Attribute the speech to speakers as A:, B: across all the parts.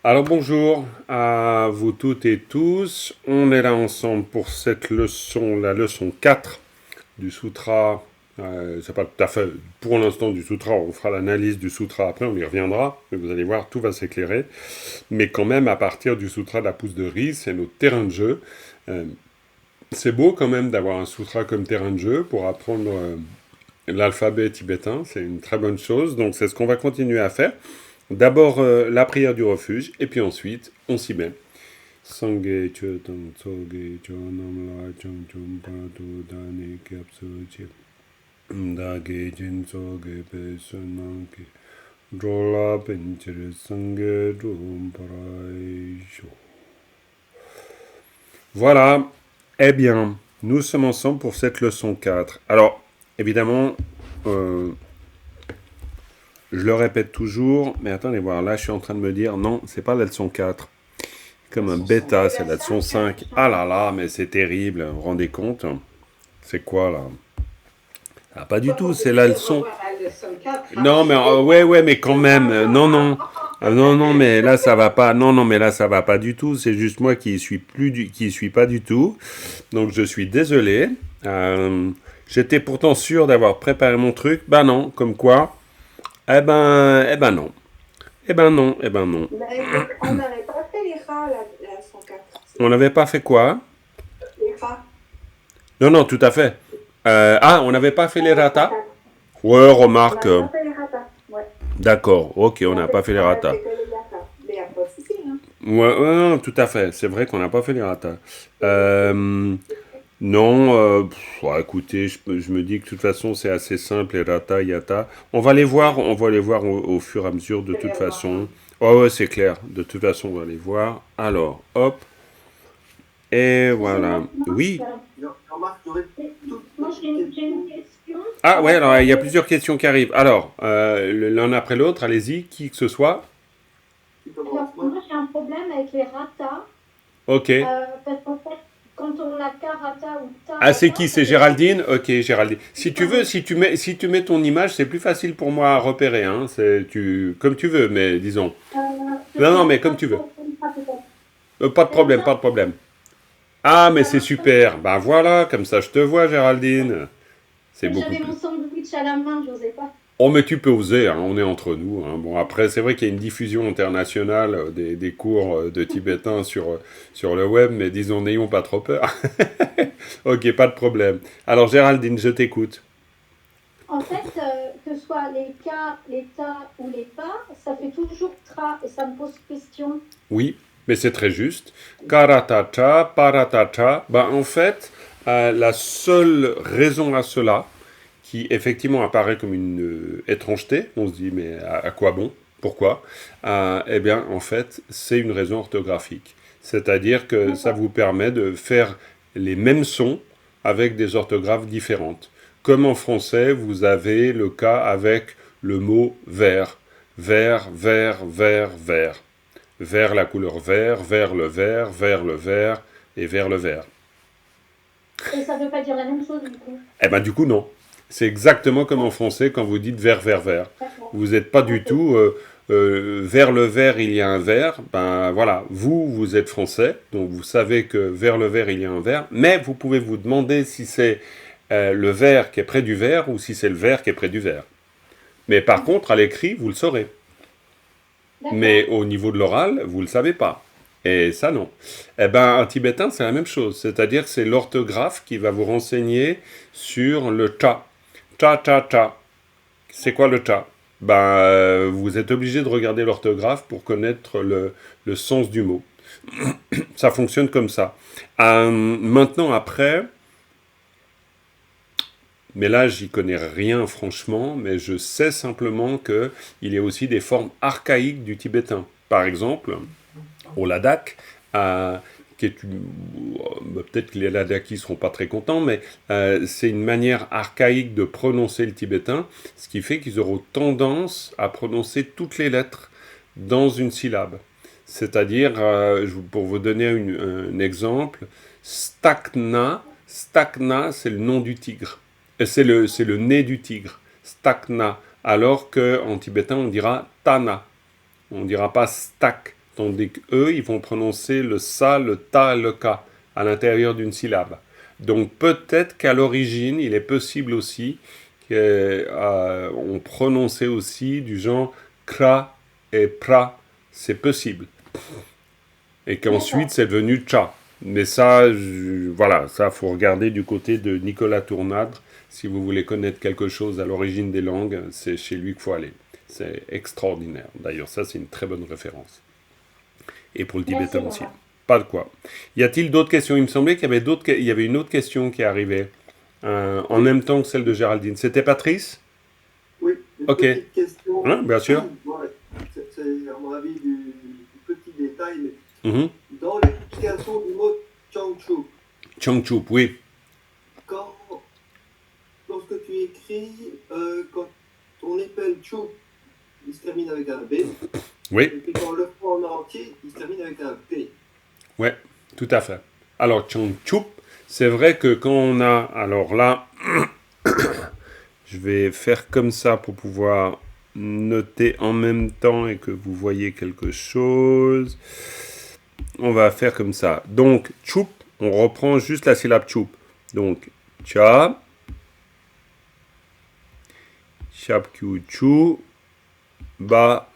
A: Alors bonjour à vous toutes et tous. On est là ensemble pour cette leçon, la leçon 4 du sutra. C'est pas tout à fait pour l'instant du sutra, on fera l'analyse du sutra après, on y reviendra, mais vous allez voir, tout va s'éclairer. Mais quand même, à partir du sutra de la pousse de riz, c'est notre terrain de jeu. Euh, c'est beau quand même d'avoir un sutra comme terrain de jeu pour apprendre l'alphabet tibétain, c'est une très bonne chose, donc c'est ce qu'on va continuer à faire. D'abord la prière du refuge, et puis ensuite, on s'y met. Sangye chetam tsoge chonam la chom chom pato dani kyapso chip. Dage jin tsoge pe sonanke. Drola pinchir sangye drum parai sho. Voilà. Eh bien, nous sommes ensemble pour cette leçon 4. Alors, évidemment, je le répète toujours, mais attendez voir, là je suis en train de me dire, non, c'est pas la leçon 4. Comme un bêta, c'est la leçon 5. Ah là là, mais c'est terrible, vous vous rendez compte? C'est quoi là? Ah, pas du tout, c'est la leçon. Non, mais ouais, mais quand même, non. Non, mais là ça va pas. Non, mais là ça va pas du tout. C'est juste moi qui suis pas du tout. Donc je suis désolé. J'étais pourtant sûr d'avoir préparé mon truc. Bah non, comme quoi. Eh ben non. Eh ben non.
B: On n'avait pas fait les rats, la 104.
A: On n'avait pas fait quoi?
B: Les rats.
A: Non, tout à fait. On n'avait pas fait les
B: La
A: ratas?
B: 104.
A: Ouais,
B: On
A: remarque.
B: n'avait pas fait les ratas. Ouais.
A: D'accord, ok, on n'a pas fait les
B: On a
A: ratas.
B: fait que les yatas. Mais il n'y a pas de souci, hein.
A: Ouais, non, tout à fait. C'est vrai qu'on n'a pas fait les ratas. Non, ouais, écoutez, je me dis que de toute façon c'est assez simple, les ratas, yata. On va les voir au fur et à mesure de
B: Je vais
A: toute
B: voir, hein.
A: façon. Oh ouais, c'est clair. De toute façon, on va les voir. Alors, hop, et voilà.
B: Excusez-moi,
A: Oui.
C: Jean-Marc, j'aurais toute
B: moi j'ai
C: petite
B: une
C: question.
B: question
A: Ah
B: par
A: ouais, alors
B: rapport
A: il y a
B: au...
A: plusieurs questions qui arrivent. Alors, l'un après l'autre, allez-y, qui que ce soit.
C: Tu
B: Alors,
C: commences, moi.
B: moi j'ai un problème avec les ratas.
A: Ok.
B: Parce qu'en fait, quand on a karata ou
A: Ah, c'est
B: tarata,
A: qui?
B: ça
A: C'est
B: veut dire
A: Géraldine? Ok, Géraldine. Si
B: c'est
A: tu veux,
B: pareil.
A: si tu mets ton image, c'est plus facile pour moi à repérer, hein. Comme tu veux, mais disons.
B: Ce
A: Non,
B: sera
A: mais comme
B: pas
A: tu veux.
B: trop comme ça peut-être.
A: Pas de
B: C'est comme
A: problème,
B: ça?
A: pas de problème. Ah, mais
B: Ça
A: c'est
B: marche comme
A: super. Ben voilà, comme ça je te vois, Géraldine. C'est
B: ça?
A: beaucoup
B: J'avais
A: plus.
B: mon sandwich à la main, je n'osais pas.
A: Oh, mais tu peux oser, hein, on est entre nous, hein. Bon, après, c'est vrai qu'il y a une diffusion internationale des cours de tibétain sur le web, mais disons, n'ayons pas trop peur. Ok, pas de problème. Alors, Géraldine, je t'écoute.
B: En fait, que ce soit les cas, les tas ou les pas, ça fait toujours tra et ça me pose question.
A: Oui, mais c'est très juste. Karatata, paratata. Ben, en fait, la seule raison à cela, qui effectivement apparaît comme une étrangeté, on se dit mais à quoi bon? Pourquoi? Eh bien, en fait, c'est une raison orthographique. C'est-à-dire que ça
B: D'accord.
A: vous permet de faire les mêmes sons avec des orthographes différentes. Comme en français, vous avez le cas avec le mot vert. Vert, vert, vert, vert. Vert la couleur vert, vert le vert, vert le vert et vert le vert.
B: Et ça ne veut pas dire la même chose du coup.
A: Eh ben du coup non. C'est exactement comme en français quand vous dites vert, vert, vert.
B: D'accord.
A: Vous n'êtes pas du
B: Ok.
A: tout vers le vert il y a un vert. Ben voilà, vous êtes français, donc vous savez que vers le vert il y a un vert, mais vous pouvez vous demander si c'est le vert qui est près du vert ou si c'est le vert qui est près du vert. Mais par
B: Ok.
A: contre, à l'écrit, vous le saurez. Mais
B: D'accord.
A: au niveau de l'oral, vous ne le savez pas. Et ça, non. Eh ben, un tibétain, c'est la même chose. C'est-à-dire que c'est l'orthographe qui va vous renseigner sur le ta. Ta. C'est quoi le ta? Ben, vous êtes obligé de regarder l'orthographe pour connaître le sens du mot. Ça fonctionne comme ça. Maintenant, après, mais là, j'y connais rien, franchement, mais je sais simplement qu'il y a aussi des formes archaïques du tibétain. Par exemple, au Ladakh, qui est peut-être que les Ladakis seront pas très contents, mais c'est une manière archaïque de prononcer le tibétain, ce qui fait qu'ils auront tendance à prononcer toutes les lettres dans une syllabe. C'est-à-dire, pour vous donner un exemple, Stakna, c'est le nom du tigre. C'est le nez du tigre, Stakna. Alors qu'en tibétain, on dira Tana. On ne dira pas Stak. tandis qu'eux, ils vont prononcer le sa, le ta, le ka à l'intérieur d'une syllabe. Donc peut-être qu'à l'origine, il est possible aussi qu'on prononçait aussi du genre kra et pra, c'est possible. Et qu'ensuite c'est devenu cha. Mais ça, voilà, ça faut regarder du côté de Nicolas Tournadre. Si vous voulez connaître quelque chose à l'origine des langues, c'est chez lui qu'il faut aller. C'est extraordinaire. D'ailleurs, ça c'est une très bonne référence. Et pour le tibétain aussi. Pas de quoi. Y a-t-il d'autres questions? Il me semblait qu'il y avait une autre question qui arrivait en même temps que celle de Géraldine. C'était Patrice?
C: Oui, une
A: Ok.
C: petite question.
A: Hein, bien sûr.
C: Ouais, c'est à mon avis du petit détail, mais
A: Mhm.
C: dans l'explication du mot Changchup,
A: Changchup, oui.
C: Lorsque tu écris, quand on épelle Chup, il se termine avec un B.
A: Oui.
C: Et puis quand on le prend en entier, il se termine avec un P.
A: Ouais, tout à fait. Alors, Changchup, c'est vrai que quand on a... Alors là, je vais faire comme ça pour pouvoir noter en même temps et que vous voyez quelque chose. On va faire comme ça. Donc, chup, on reprend juste la syllabe chup. Donc, cha, chap, kyu, chu, ba,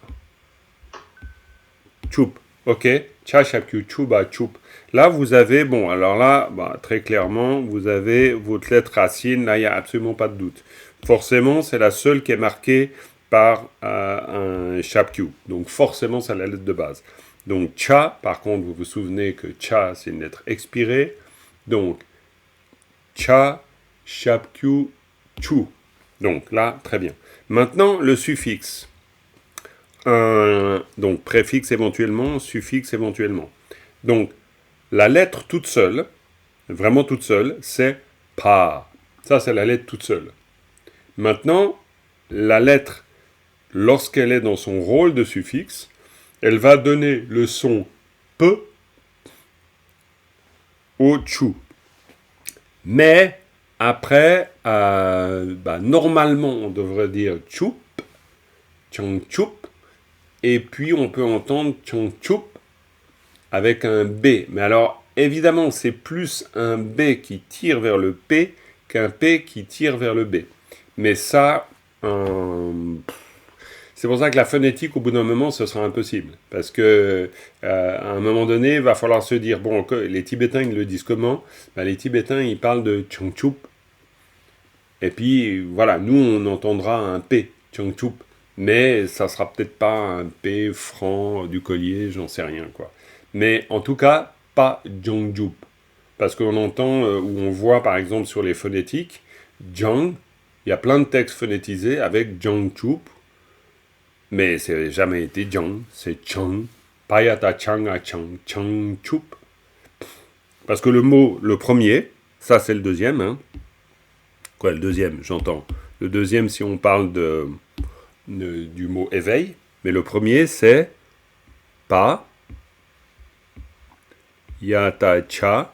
A: chup. Ok? Cha, chap, kyu, chu, ba, chup. Là, vous avez, bon, alors là, bah, très clairement, vous avez votre lettre racine. Là, il n'y a absolument pas de doute. Forcément, c'est la seule qui est marquée par un chap-kyu. Donc, forcément, c'est la lettre de base. Donc, cha, par contre, vous vous souvenez que cha, c'est une lettre expirée. Donc, cha, chap-kyu, chu. Donc, là, très bien. Maintenant, le suffixe. Donc, préfixe éventuellement, suffixe éventuellement. Donc, la lettre toute seule, vraiment toute seule, c'est pa. Ça, c'est la lettre toute seule. Maintenant, la lettre, lorsqu'elle est dans son rôle de suffixe, elle va donner le son P au chu. Mais, après, normalement, on devrait dire chup, changchup, et puis on peut entendre changchup avec un B. Mais alors, évidemment, c'est plus un B qui tire vers le P qu'un P qui tire vers le B. Mais ça, c'est pour ça que la phonétique, au bout d'un moment, ce sera impossible. Parce que à un moment donné, il va falloir se dire, bon, les Tibétains, ils le disent comment? Les Tibétains, ils parlent de changchup. Et puis, voilà, nous, on entendra un P, changchup. Mais ça sera peut-être pas un P franc du collier, j'en sais rien, quoi. Mais en tout cas, pas Jangjup. Parce qu'on entend, ou on voit par exemple sur les phonétiques, Jang, il y a plein de textes phonétisés avec Jangchup, mais c'est jamais été Jang, c'est Chang. Payata Chang a Chang, Changchup. Parce que le mot, le premier, ça c'est le deuxième, hein. Quoi, le deuxième, j'entends. Le deuxième, si on parle du mot éveil, mais le premier c'est Pa, Yata cha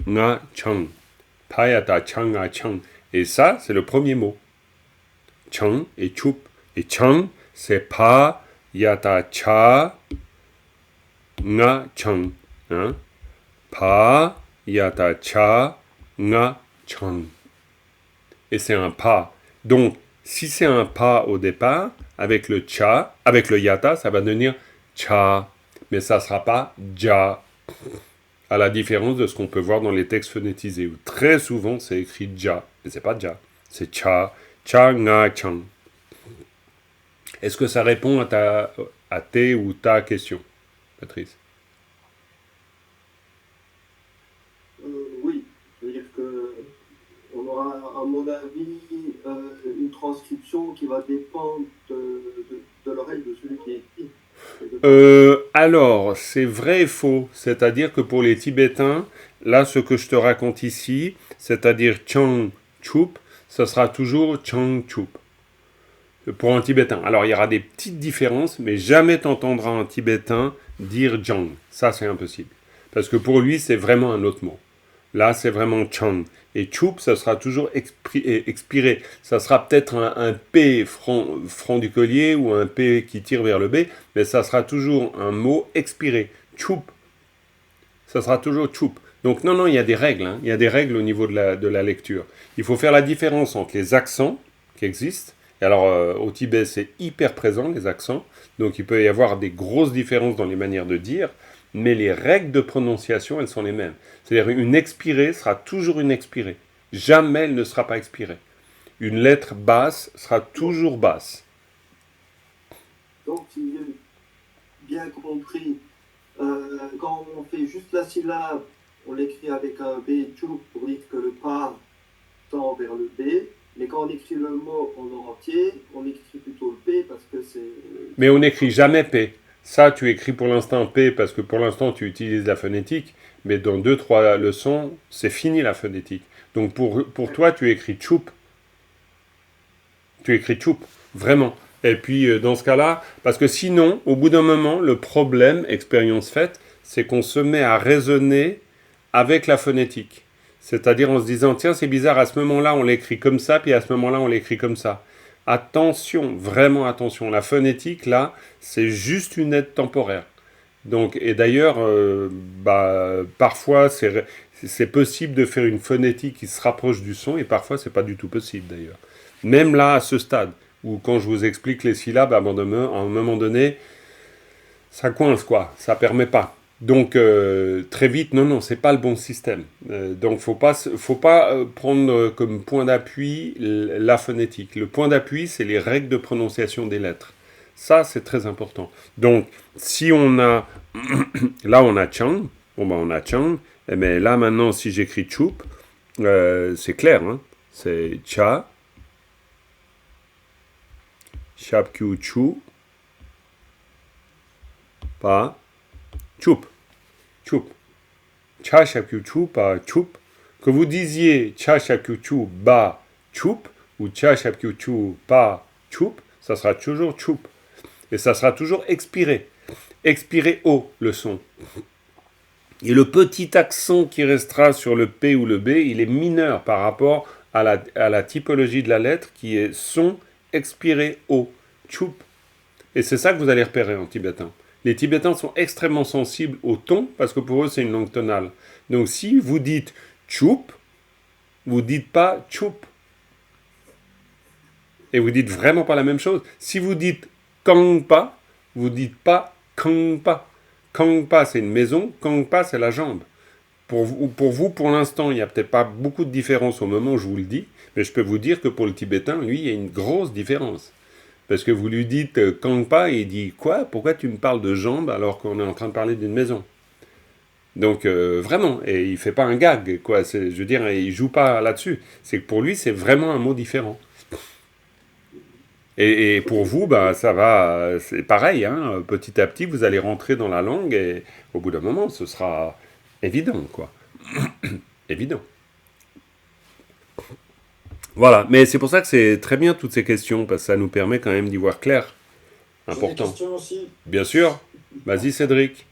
A: nga chang. Payata chang nga chang. Et ça, c'est le premier mot. Chang et chup. Et chang, c'est pa yata cha nga chang. Hein? Pa yata cha nga chang. Et c'est un pa. Donc, si c'est un pa au départ, avec le cha, avec le yata, ça va devenir cha. Mais ça ne sera pas ja, à la différence de ce qu'on peut voir dans les textes phonétisés, où très souvent c'est écrit ja, mais c'est pas ja, c'est cha, cha, nga, chang. Est-ce que ça répond à tes ou ta question, Patrice?
C: Oui, je veux dire que on aura, à mon avis, une transcription qui va dépendre de l'oreille de celui qui écrit.
A: Alors, c'est vrai et faux. C'est-à-dire que pour les Tibétains, là, ce que je te raconte ici, c'est-à-dire Chang Chup, ça sera toujours Chang Chup. Pour un Tibétain. Alors, il y aura des petites différences, mais jamais t'entendras un Tibétain dire Jang. Ça, c'est impossible. Parce que pour lui, c'est vraiment un autre mot. Là, c'est vraiment chang. Et chup, ça sera toujours expiré. Ça sera peut-être un P franc du collier ou un P qui tire vers le B, mais ça sera toujours un mot expiré. Chup. Ça sera toujours chup. Donc non, il y a des règles. Hein. Il y a des règles au niveau de la lecture. Il faut faire la différence entre les accents qui existent. Et alors, au Tibet, c'est hyper présent, les accents. Donc il peut y avoir des grosses différences dans les manières de dire. Mais les règles de prononciation, elles sont les mêmes. C'est-à-dire une expirée sera toujours une expirée. Jamais elle ne sera pas expirée. Une lettre basse sera toujours basse.
C: Donc, si j'ai bien compris, quand on fait juste la syllabe, on l'écrit avec un B, tchoup, pour dire que le pas tend vers le B. Mais quand on écrit le mot en entier, on écrit plutôt le P parce que c'est...
A: Mais on n'écrit jamais P. Ça, tu écris pour l'instant P parce que pour l'instant, tu utilises la phonétique. Mais dans 2-3 leçons, c'est fini la phonétique. Donc pour toi, tu écris tchoup. Tu écris tchoup, vraiment. Et puis dans ce cas-là, parce que sinon, au bout d'un moment, le problème, expérience faite, c'est qu'on se met à raisonner avec la phonétique. C'est-à-dire en se disant, tiens, c'est bizarre, à ce moment-là, on l'écrit comme ça, puis à ce moment-là, on l'écrit comme ça. Attention, vraiment attention. La phonétique, là, c'est juste une aide temporaire. Donc, et d'ailleurs, parfois, c'est possible de faire une phonétique qui se rapproche du son, et parfois, c'est pas du tout possible, d'ailleurs. Même là, à ce stade, où quand je vous explique les syllabes, à un moment donné, ça coince, quoi. Ça permet pas. Donc, très vite, non, c'est pas le bon système. Donc, faut pas prendre comme point d'appui la phonétique. Le point d'appui, c'est les règles de prononciation des lettres. Ça, c'est très important. Donc, si on a... là, on a chang. Bon, on a chang. Mais là, maintenant, si j'écris chup, c'est clair. Hein? C'est cha, chap, kyu, chu, pa, chup. Chup. Cha, chap, kyu, chu, pa, chup. Que vous disiez cha, chap, kyu, chu, ba, chup, ou cha, chap, kyu, chu, pa, chup, ça sera toujours chup. Et ça sera toujours expiré. Expiré haut, le son. Et le petit accent qui restera sur le P ou le B, il est mineur par rapport à la typologie de la lettre qui est son expiré haut. Chup. Et c'est ça que vous allez repérer en tibétain. Les Tibétains sont extrêmement sensibles au ton parce que pour eux, c'est une langue tonale. Donc si vous dites chup, vous dites pas chup. Et vous dites vraiment pas la même chose. Si vous dites kangpa, vous dites pas kangpa. Kangpa, c'est une maison. Kangpa, c'est la jambe. Pour vous, pour l'instant, il n'y a peut-être pas beaucoup de différence au moment où je vous le dis, mais je peux vous dire que pour le Tibétain, lui, il y a une grosse différence. Parce que vous lui dites kangpa et il dit quoi? Pourquoi tu me parles de jambes alors qu'on est en train de parler d'une maison? Donc vraiment, et il fait pas un gag, quoi. Je veux dire, il joue pas là-dessus. C'est que pour lui, c'est vraiment un mot différent. Et pour vous, ça va, c'est pareil. Hein, petit à petit, vous allez rentrer dans la langue et au bout d'un moment, ce sera évident, quoi. Évident. Voilà, mais c'est pour ça que c'est très bien toutes ces questions, parce que ça nous permet quand même d'y voir clair. Important.
D: J'ai des questions aussi.
A: Bien sûr. Vas-y, Cédric.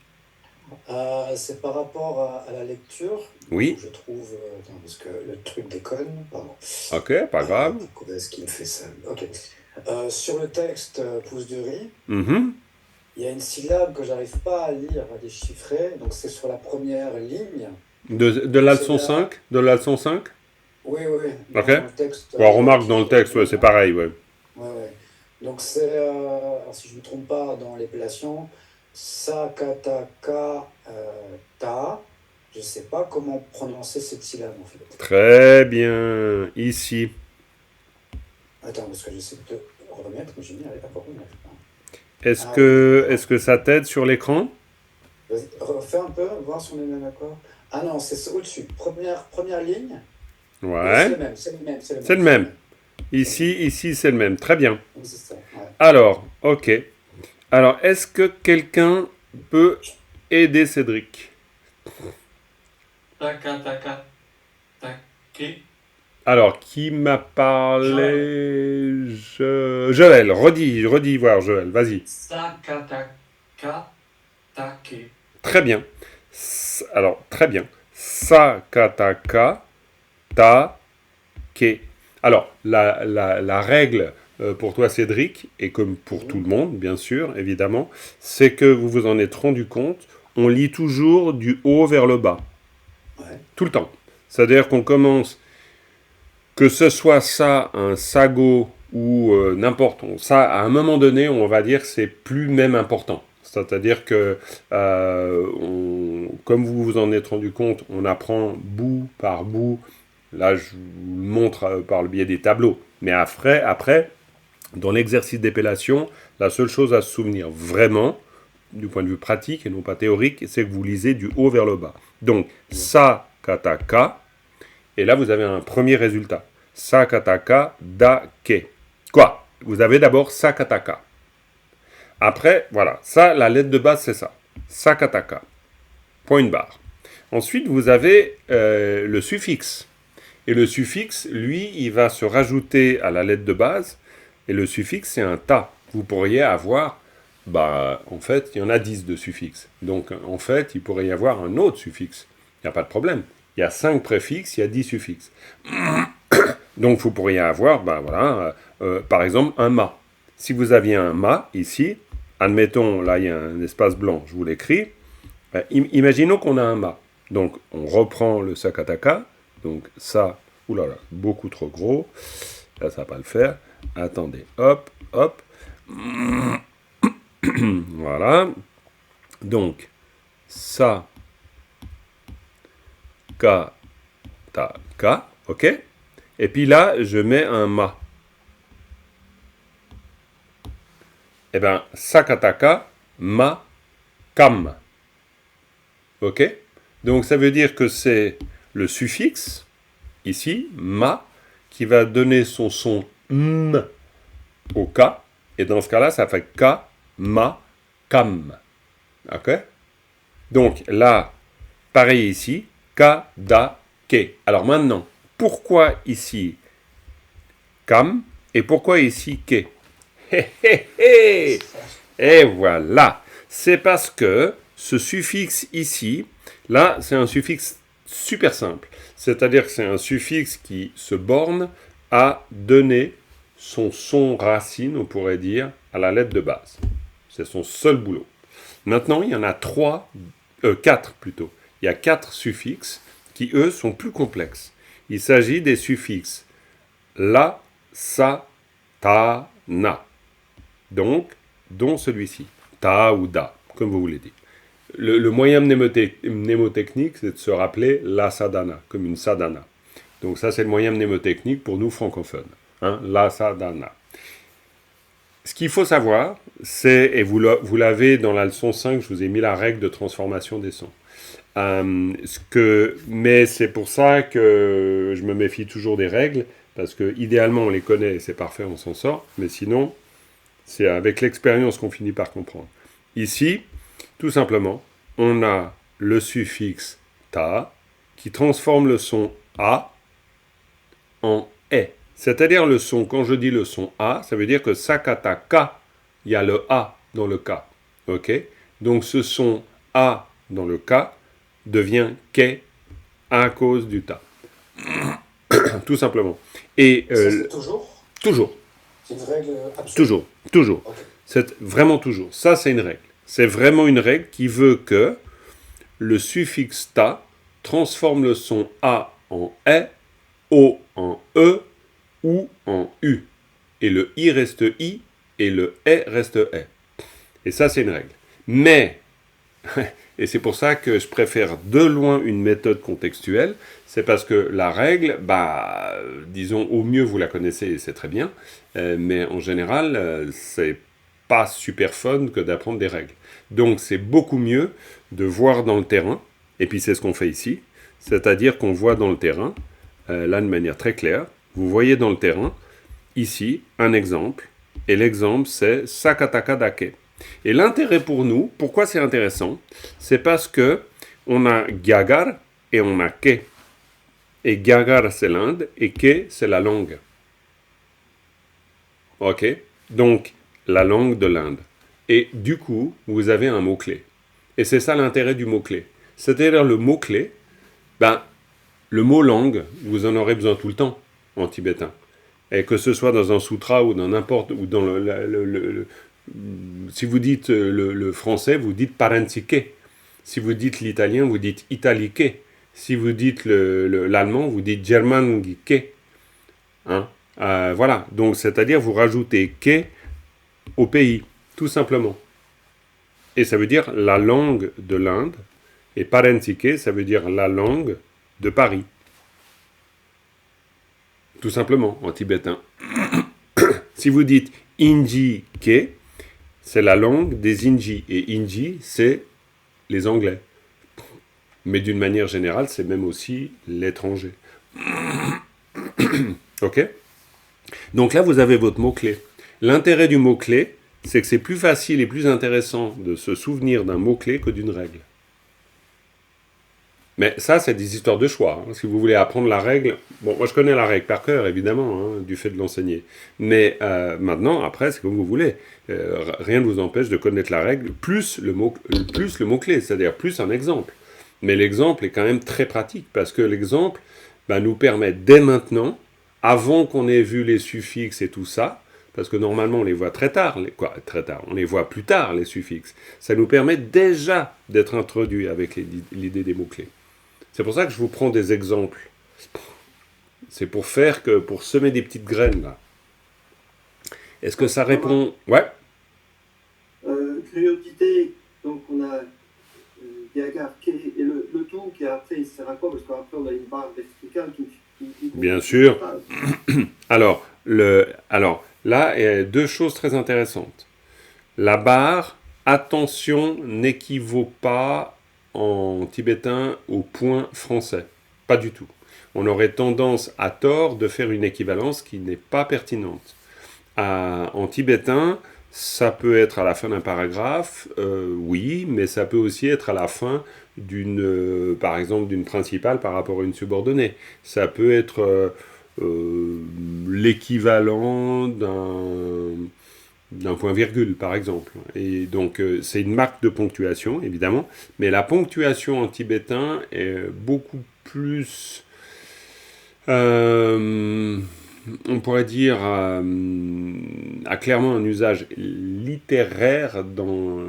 D: C'est par rapport à la lecture.
A: Oui.
D: Je trouve. Attends, parce que le truc déconne. Pardon.
A: Ok, pas grave.
D: Comment est-ce qu'il me fait ça? Ok. Sur le texte pouce de riz,
A: Mhm.
D: il y a une syllabe que j'arrive pas à lire, à déchiffrer. Donc c'est sur la première ligne.
A: De la leçon 5 De la leçon 5
D: Oui.
A: Ok.
D: Dans le texte,
A: Bon, remarque, dans le texte, ouais, c'est pareil, ouais.
D: Ouais. Donc c'est, alors si je ne me trompe pas dans l'épellation, Sakataka Ta. Je ne sais pas comment prononcer cette syllabe en fait.
A: Très bien. Ici.
D: Attends, parce que j'essaie de remettre, mais j'ai mis à l'époque.
A: Est-ce que ça t'aide sur l'écran?
D: Vas-y, refais un peu, voir si on est même d'accord. Ah non, c'est au-dessus. Première ligne.
A: Ouais.
D: C'est le même.
A: C'est le même. Ici, c'est le même. Très bien.
D: Oui, c'est ça, ouais.
A: Alors, ok. Alors, est-ce que quelqu'un peut aider Cédric?
E: Taka, take.
A: Alors, qui m'a parlé? Joël, redis voir, Joël, vas-y.
E: Sakataka, take.
A: Très bien. Alors, très bien. sakataka, ta, ke. Alors, la règle pour toi, Cédric, et comme pour tout le monde, bien sûr, évidemment, c'est que vous vous en êtes rendu compte, on lit toujours du haut vers le bas.
D: Ouais.
A: Tout le temps. C'est-à-dire qu'on commence, que ce soit ça, un sago ou n'importe, ça, à un moment donné, on va dire que c'est plus même important. C'est-à-dire que, comme vous vous en êtes rendu compte, on apprend bout par bout. Là, je vous le montre par le biais des tableaux. Mais après, dans l'exercice d'épellation, la seule chose à se souvenir vraiment, du point de vue pratique et non pas théorique, c'est que vous lisez du haut vers le bas. Donc, sa, kataka, et là, vous avez un premier résultat. Sa, kataka, da, ke. Quoi? Vous avez d'abord sa, kataka. Après, voilà, ça, la lettre de base, c'est ça. Sa, kataka. Point barre. Ensuite, vous avez le suffixe. Et le suffixe, lui, il va se rajouter à la lettre de base. Et le suffixe, c'est un ta. Vous pourriez avoir, en fait, il y en a 10 de suffixes. Donc, en fait, il pourrait y avoir un autre suffixe. Il n'y a pas de problème. Il y a 5 préfixes, il y a 10 suffixes. Donc, vous pourriez avoir, par exemple, un ma. Si vous aviez un ma ici, admettons, là, il y a un espace blanc, je vous l'écris. Imaginons qu'on a un ma. Donc, on reprend le sakataka. Donc, ça, oulala, beaucoup trop gros. Là, ça ne va pas le faire. Attendez, hop, hop. Voilà. Donc, sa, ka, ta, ka, ok. Et puis là, je mets un ma. Eh bien, sakataka, ma, kam. Ok. Donc, ça veut dire que c'est le suffixe, ici, ma, qui va donner son son m au ka. Et dans ce cas-là, ça fait ka, ma, kam. Ok? Donc là, pareil ici, ka, da, ke. Alors maintenant, pourquoi ici kam et pourquoi ici ke? Et voilà. C'est parce que ce suffixe ici, là, c'est un suffixe super simple. C'est-à-dire que c'est un suffixe qui se borne à donner son son racine, on pourrait dire, à la lettre de base. C'est son seul boulot. Maintenant, il y en a 4 plutôt. Il y a 4 suffixes qui, eux, sont plus complexes. Il s'agit des suffixes la, sa, ta, na. Donc, dont celui-ci. Ta ou da, comme vous voulez dire. Le moyen mnémotechnique, c'est de se rappeler la sadhana, comme une sadhana. Donc ça, c'est le moyen mnémotechnique pour nous francophones. La sadhana. Ce qu'il faut savoir, c'est, et vous l'avez dans la leçon 5, je vous ai mis la règle de transformation des sons. Mais c'est pour ça que je me méfie toujours des règles, parce que idéalement on les connaît et c'est parfait, on s'en sort, mais sinon, c'est avec l'expérience qu'on finit par comprendre. Ici, tout simplement, on a le suffixe ta qui transforme le son a en e. C'est-à-dire le son, quand je dis le son a, ça veut dire que sakataka, il y a le a dans le ka. Ok? Donc ce son a dans le ka devient ke à cause du ta. Tout simplement. Et
D: Ça, c'est toujours
A: toujours.
D: C'est une règle absolue.
A: Toujours.
D: Ok.
A: C'est vraiment toujours. Ça, c'est une règle. C'est vraiment une règle qui veut que le suffixe ta transforme le son a en e, o en e, ou en u. Et le i reste i, et le e reste e. Et ça, c'est une règle. Mais, et c'est pour ça que je préfère de loin une méthode contextuelle, c'est parce que la règle, disons, au mieux, vous la connaissez et c'est très bien, mais en général, c'est pas super fun que d'apprendre des règles. Donc, c'est beaucoup mieux de voir dans le terrain, et puis c'est ce qu'on fait ici, c'est-à-dire qu'on voit dans le terrain, là de manière très claire, vous voyez dans le terrain, ici, un exemple, et l'exemple c'est sakataka dake. Et l'intérêt pour nous, pourquoi c'est intéressant, c'est parce que on a gagar et on a ke. Et gagar c'est l'Inde, et ke c'est la langue. Ok? Donc, la langue de l'Inde. Et du coup, vous avez un mot-clé. Et c'est ça l'intérêt du mot-clé. C'est-à-dire le mot-clé Ben, le mot langue, vous en aurez besoin tout le temps en tibétain. Et que ce soit dans un sutra ou dans n'importe, ou dans si vous dites le français, vous dites parentique. Si vous dites l'italien, vous dites italique. Si vous dites l'allemand, vous dites germanique. Hein? Voilà, donc c'est-à-dire vous rajoutez que au pays, tout simplement. Et ça veut dire la langue de l'Inde. Et parentique, ça veut dire la langue de Paris. Tout simplement, en tibétain. Si vous dites Inji ke, c'est la langue des Inji. Et Inji, c'est les Anglais. Mais d'une manière générale, c'est même aussi l'étranger. Ok? Donc là, vous avez votre mot-clé. L'intérêt du mot-clé, c'est que c'est plus facile et plus intéressant de se souvenir d'un mot-clé que d'une règle. Mais ça, c'est des histoires de choix. Hein. Si vous voulez apprendre la règle... Bon, moi, je connais la règle par cœur, évidemment, hein, du fait de l'enseigner. Mais maintenant, après, c'est comme vous voulez. Rien ne vous empêche de connaître la règle, plus le mot-clé, c'est-à-dire plus un exemple. Mais l'exemple est quand même très pratique, parce que l'exemple nous permet dès maintenant, avant qu'on ait vu les suffixes et tout ça, parce que normalement, on les voit très tard, on les voit plus tard, les suffixes. Ça nous permet déjà d'être introduits avec l'idée des mots-clés. C'est pour ça que je vous prends des exemples. C'est pour semer des petites graines, là. Est-ce que ça répond... Ouais.
C: Curiosité, donc on a Diagar, et le tout qui après, il sert à quoi? Parce qu'après, on a une barre verticale qui
A: bien sûr. Alors, là, il y a deux choses très intéressantes. La barre, attention, n'équivaut pas en tibétain au point français. Pas du tout. On aurait tendance à tort de faire une équivalence qui n'est pas pertinente. En tibétain, ça peut être à la fin d'un paragraphe, oui, mais ça peut aussi être à la fin par exemple, d'une principale par rapport à une subordonnée. Ça peut être l'équivalent d'un point-virgule, par exemple. Et donc, c'est une marque de ponctuation, évidemment, mais la ponctuation en tibétain est beaucoup plus... on pourrait dire, a clairement un usage littéraire dans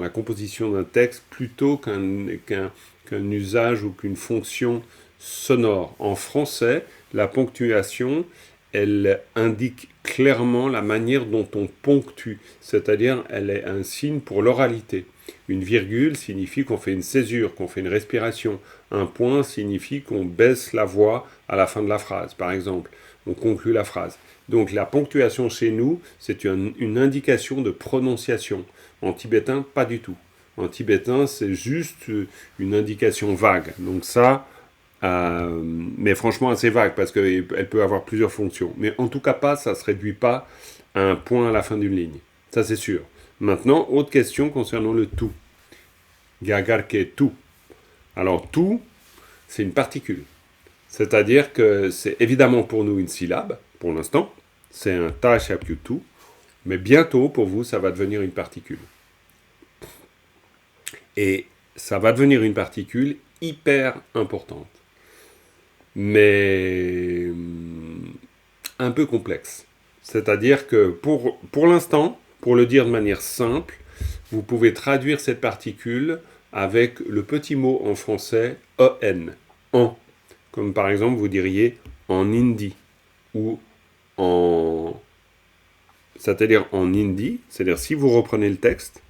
A: la composition d'un texte plutôt qu'un usage ou qu'une fonction sonore. En français, la ponctuation, elle indique clairement la manière dont on ponctue, c'est-à-dire elle est un signe pour l'oralité. Une virgule signifie qu'on fait une césure, qu'on fait une respiration. Un point signifie qu'on baisse la voix à la fin de la phrase, par exemple. On conclut la phrase. Donc la ponctuation chez nous, c'est une indication de prononciation. En tibétain, pas du tout. En tibétain, c'est juste une indication vague. Donc ça, mais franchement assez vague, parce qu'elle peut avoir plusieurs fonctions. Mais en tout cas ça ne se réduit pas à un point à la fin d'une ligne. Ça, c'est sûr. Maintenant, autre question concernant le tout. Gagarke tout. Alors tout, c'est une particule. C'est-à-dire que c'est évidemment pour nous une syllabe, pour l'instant, c'est un ta shapyutu, mais bientôt pour vous ça va devenir une particule. Et ça va devenir une particule hyper importante, mais un peu complexe. C'est-à-dire que pour l'instant, pour le dire de manière simple, vous pouvez traduire cette particule avec le petit mot en français en, en. Comme par exemple, vous diriez en hindi, ou c'est-à-dire en hindi, c'est-à-dire si vous reprenez le texte,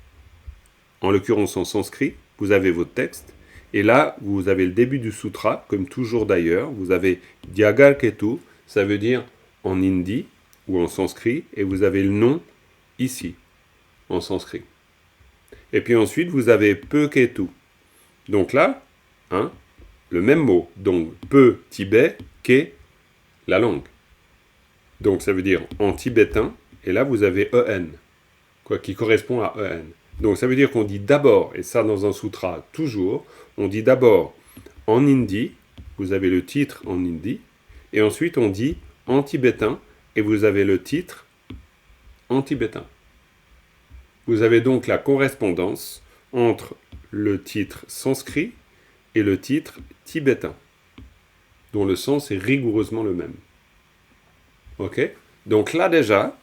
A: en l'occurrence en sanskrit, vous avez votre texte, et là, vous avez le début du sutra, comme toujours d'ailleurs, vous avez Diagarketu, ça veut dire en hindi, ou en sanskrit, et vous avez le nom ici, en sanskrit. Et puis ensuite, vous avez Peketu. Donc là, le même mot, donc peu tibet, ke, la langue. Donc ça veut dire en tibétain, et là vous avez en, qui correspond à en. Donc ça veut dire qu'on dit d'abord, et ça dans un sutra toujours, on dit d'abord en hindi, vous avez le titre en hindi, et ensuite on dit en tibétain, et vous avez le titre en tibétain. Vous avez donc la correspondance entre le titre sanskrit et le titre tibétain, dont le sens est rigoureusement le même. Ok? Donc là déjà,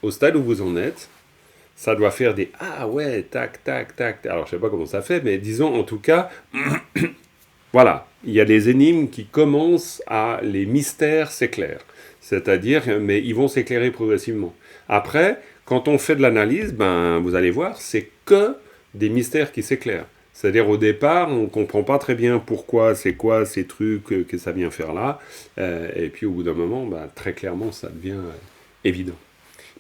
A: au stade où vous en êtes, ça doit faire des ah ouais, tac, tac, tac. Alors je sais pas comment ça fait, mais disons en tout cas, voilà, il y a des énigmes qui commencent à les mystères s'éclairent. C'est-à-dire, mais ils vont s'éclairer progressivement. Après, quand on fait de l'analyse, ben vous allez voir, c'est que des mystères qui s'éclairent. C'est-à-dire au départ, on ne comprend pas très bien pourquoi, c'est quoi ces trucs que ça vient faire là. Et puis au bout d'un moment, ben, très clairement, ça devient évident.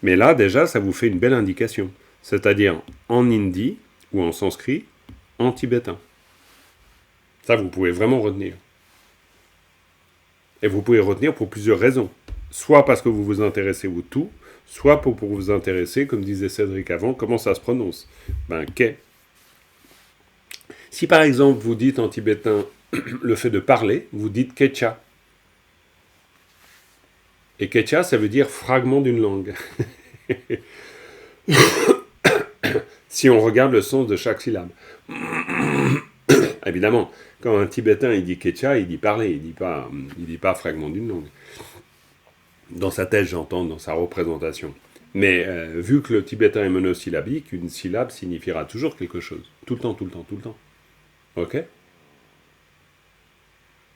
A: Mais là, déjà, ça vous fait une belle indication. C'est-à-dire en hindi ou en sanskrit, en tibétain. Ça, vous pouvez vraiment retenir. Et vous pouvez retenir pour plusieurs raisons. Soit parce que vous vous intéressez au tout, soit pour vous intéresser, comme disait Cédric avant, comment ça se prononce. Ben, ke. Si par exemple vous dites en tibétain le fait de parler, vous dites kecha. Et kecha, ça veut dire fragment d'une langue. Si on regarde le sens de chaque syllabe. Évidemment, quand un tibétain il dit kecha, il dit parler, il dit pas fragment d'une langue. Dans sa tête, j'entends, dans sa représentation. Mais vu que le tibétain est monosyllabique, une syllabe signifiera toujours quelque chose. Tout le temps, tout le temps, tout le temps. Ok?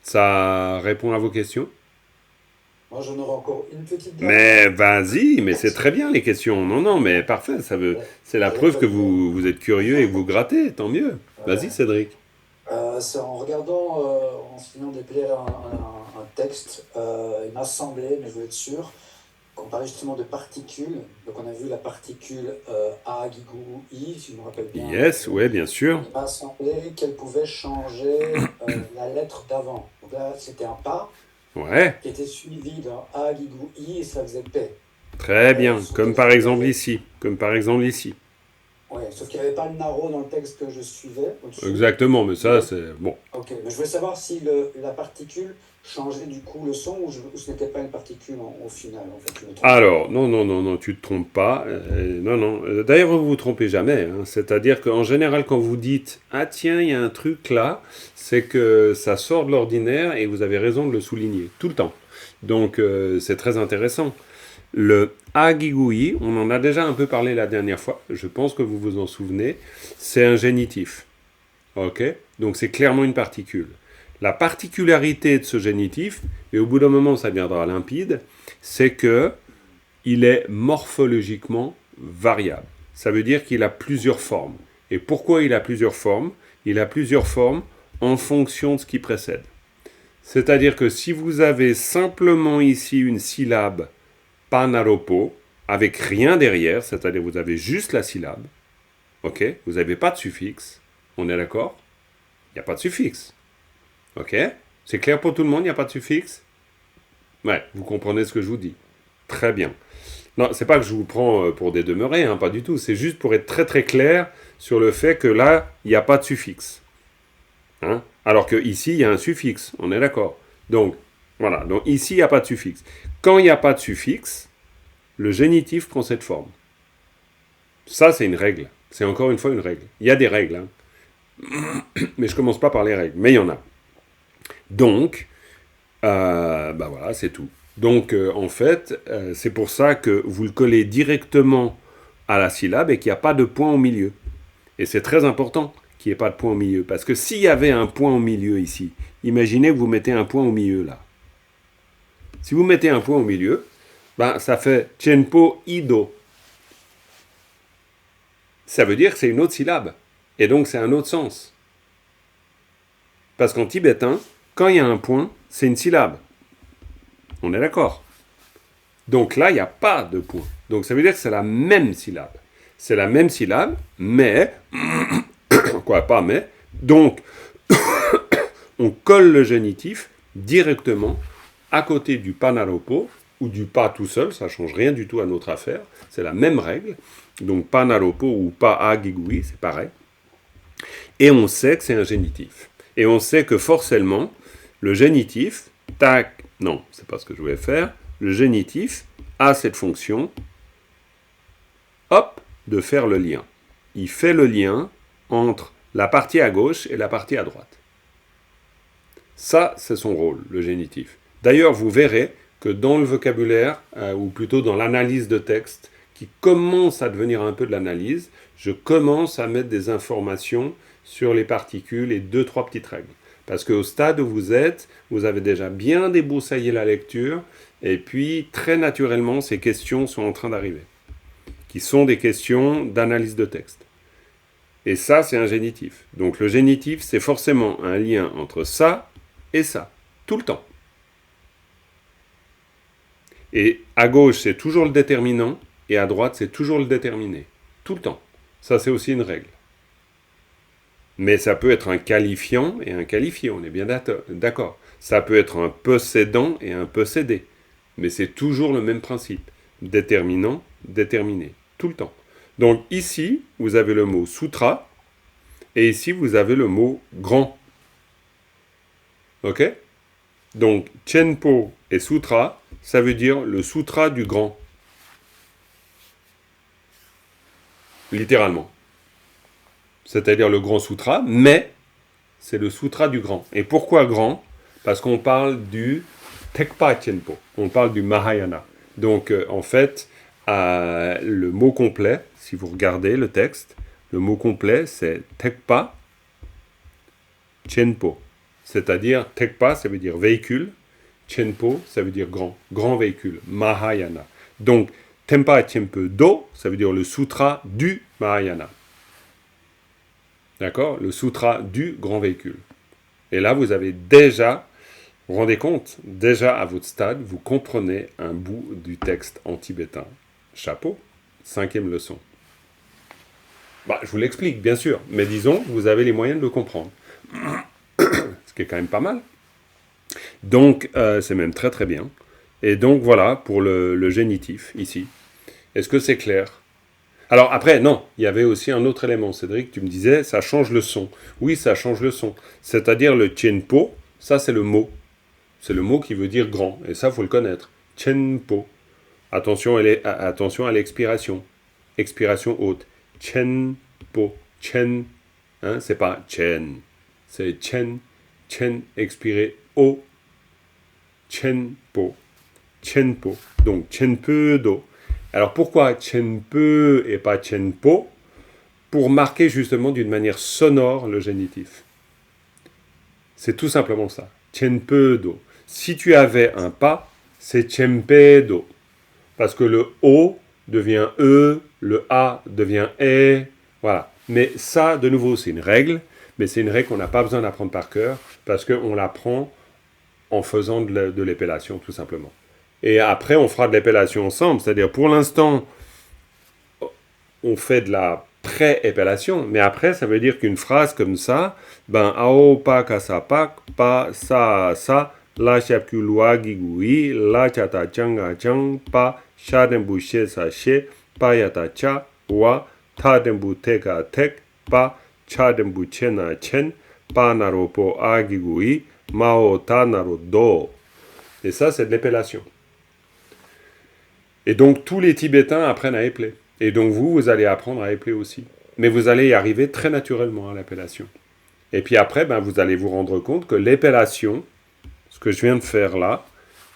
A: Ça répond à vos questions?
D: Moi, j'en aurais encore une petite dernière.
A: Mais vas-y, mais c'est très bien les questions. Non, mais parfait. C'est la preuve que vous êtes curieux et que vous grattez, tant mieux. Vas-y, Cédric.
D: C'est en regardant, en finissant d'épeler un texte, il m'a semblé, mais je voulais être sûr, qu'on parlait justement de particules. Donc on a vu la particule A, Guigou, I, si je me rappelle bien.
A: Yes, ouais, bien sûr.
D: Il m'a semblé qu'elle pouvait changer la lettre d'avant. Donc là, c'était un pas
A: Ouais,
D: qui était suivi d'un A, Guigou, I, et ça faisait P.
A: très bien. Comme par exemple ici.
D: Ouais, sauf qu'il n'y avait pas le narrow dans le texte que je suivais au-dessus.
A: Exactement, mais ça, c'est... Bon.
D: Ok, mais je voulais savoir si la particule changeait du coup le son ou ce n'était pas une particule au final. En fait, je me trompe.
A: Alors, non, tu te trompes pas. Non. D'ailleurs, vous vous trompez jamais. Hein. C'est-à-dire qu'en général, quand vous dites « Ah tiens, il y a un truc là », c'est que ça sort de l'ordinaire et vous avez raison de le souligner, tout le temps. Donc, c'est très intéressant. Le agigui, on en a déjà un peu parlé la dernière fois, je pense que vous vous en souvenez, c'est un génitif. Ok? Donc, c'est clairement une particule. La particularité de ce génitif, et au bout d'un moment ça deviendra limpide, c'est que il est morphologiquement variable. Ça veut dire qu'il a plusieurs formes. Et pourquoi il a plusieurs formes? Il a plusieurs formes en fonction de ce qui précède. C'est-à-dire que si vous avez simplement ici une syllabe panaropo, avec rien derrière, c'est-à-dire vous avez juste la syllabe, ok? Vous n'avez pas de suffixe, on est d'accord? Il n'y a pas de suffixe. Ok? C'est clair pour tout le monde, il n'y a pas de suffixe? Ouais, vous comprenez ce que je vous dis. Très bien. Non, c'est pas que je vous prends pour des demeurés, hein, pas du tout. C'est juste pour être très très clair sur le fait que là, il n'y a pas de suffixe. Hein? Alors que ici, il y a un suffixe, on est d'accord. Donc, voilà. Donc ici, il n'y a pas de suffixe. Quand il n'y a pas de suffixe, le génitif prend cette forme. Ça, c'est une règle. C'est encore une fois une règle. Il y a des règles, hein. Mais je commence pas par les règles. Mais il y en a. Donc, bah voilà, c'est tout. Donc, en fait, c'est pour ça que vous le collez directement à la syllabe et qu'il n'y a pas de point au milieu. Et c'est très important qu'il n'y ait pas de point au milieu. Parce que s'il y avait un point au milieu ici, imaginez que vous mettez un point au milieu là. Si vous mettez un point au milieu, ben, ça fait Chenpo Ido. Ça veut dire que c'est une autre syllabe. Et donc, c'est un autre sens. Parce qu'en tibétain, quand il y a un point, c'est une syllabe. On est d'accord? Donc là, il n'y a pas de point. Donc ça veut dire que c'est la même syllabe. C'est la même syllabe, mais... Quoi, pas mais. Donc, on colle le génitif directement à côté du panaropo, ou du pa tout seul, ça ne change rien du tout à notre affaire. C'est la même règle. Donc panaropo ou pa agigui, c'est pareil. Et on sait que c'est un génitif. Et on sait que forcément, le génitif, tac, non, c'est pas ce que je voulais faire, le génitif a cette fonction, hop, de faire le lien. Il fait le lien entre la partie à gauche et la partie à droite. Ça, c'est son rôle, le génitif. D'ailleurs, vous verrez que dans le vocabulaire, ou plutôt dans l'analyse de texte, qui commence à devenir un peu de l'analyse, je commence à mettre des informations sur les particules et 2-3 petites règles. Parce qu'au stade où vous êtes, vous avez déjà bien débroussaillé la lecture, et puis très naturellement, ces questions sont en train d'arriver, qui sont des questions d'analyse de texte. Et ça, c'est un génitif. Donc le génitif, c'est forcément un lien entre ça et ça, tout le temps. Et à gauche, c'est toujours le déterminant, et à droite, c'est toujours le déterminé. Tout le temps. Ça, c'est aussi une règle. Mais ça peut être un qualifiant et un qualifié, on est bien d'accord. Ça peut être un possédant et un possédé. Mais c'est toujours le même principe. Déterminant, déterminé. Tout le temps. Donc ici, vous avez le mot sutra, et ici, vous avez le mot grand. Ok? Donc, Chenpo et sutra, ça veut dire le sutra du grand. Littéralement. C'est-à-dire le grand sutra, mais c'est le sutra du grand. Et pourquoi grand? Parce qu'on parle du Tekpa Chenpo, on parle du Mahayana. Donc, en fait, le mot complet, si vous regardez le texte, le mot complet, c'est Tekpa Chenpo. C'est-à-dire, Tekpa, ça veut dire véhicule, Chenpo, ça veut dire grand véhicule, Mahayana. Donc, Tenpa Chenpo Do, ça veut dire le sutra du Mahayana. D'accord? Le sutra du grand véhicule. Et là, vous avez déjà, vous vous rendez compte, déjà à votre stade, vous comprenez un bout du texte en tibétain. Chapeau, 5e leçon. Je vous l'explique, bien sûr, mais disons, vous avez les moyens de le comprendre. Ce qui est quand même pas mal. Donc, c'est même très très bien. Et donc, voilà, pour le génitif, ici. Est-ce que c'est clair? Alors après, non, il y avait aussi un autre élément. Cédric, tu me disais, ça change le son. Oui, ça change le son. C'est-à-dire le Chenpo, ça c'est le mot. C'est le mot qui veut dire grand. Et ça, il faut le connaître. Chenpo. Attention à l'expiration. Expiration haute. Chenpo. Chen. Hein, c'est pas Chen. C'est Chen. Chen expiré O. Chenpo. Chenpo. Donc, Chenpo Do. Alors pourquoi Chenpo et pas Chenpo? Pour marquer justement d'une manière sonore le génitif. C'est tout simplement ça. Chenpo Do. Si tu avais un pas, c'est Chenpe Do. Parce que le O devient E, le A devient E. Voilà. Mais ça, de nouveau, c'est une règle. Mais c'est une règle qu'on n'a pas besoin d'apprendre par cœur. Parce qu'on l'apprend en faisant de l'épellation, tout simplement. Et après, on fera de l'épellation ensemble. C'est-à-dire, pour l'instant, on fait de la pré-épellation. Mais après, ça veut dire qu'une phrase comme ça, ao pa kasapak, pa sa sa, la chapkulua gigui, la chata changa chang, pa shadembu she sa she, pa yata cha, wa, tadembu teka tek, pa chadembu chena chen, pa naropo agigui, mao ta naro do. Et ça, c'est de l'épellation. Et donc, tous les Tibétains apprennent à épeler. Et donc, vous allez apprendre à épeler aussi. Mais vous allez y arriver très naturellement à l'épellation. Et puis après, vous allez vous rendre compte que l'épellation, ce que je viens de faire là,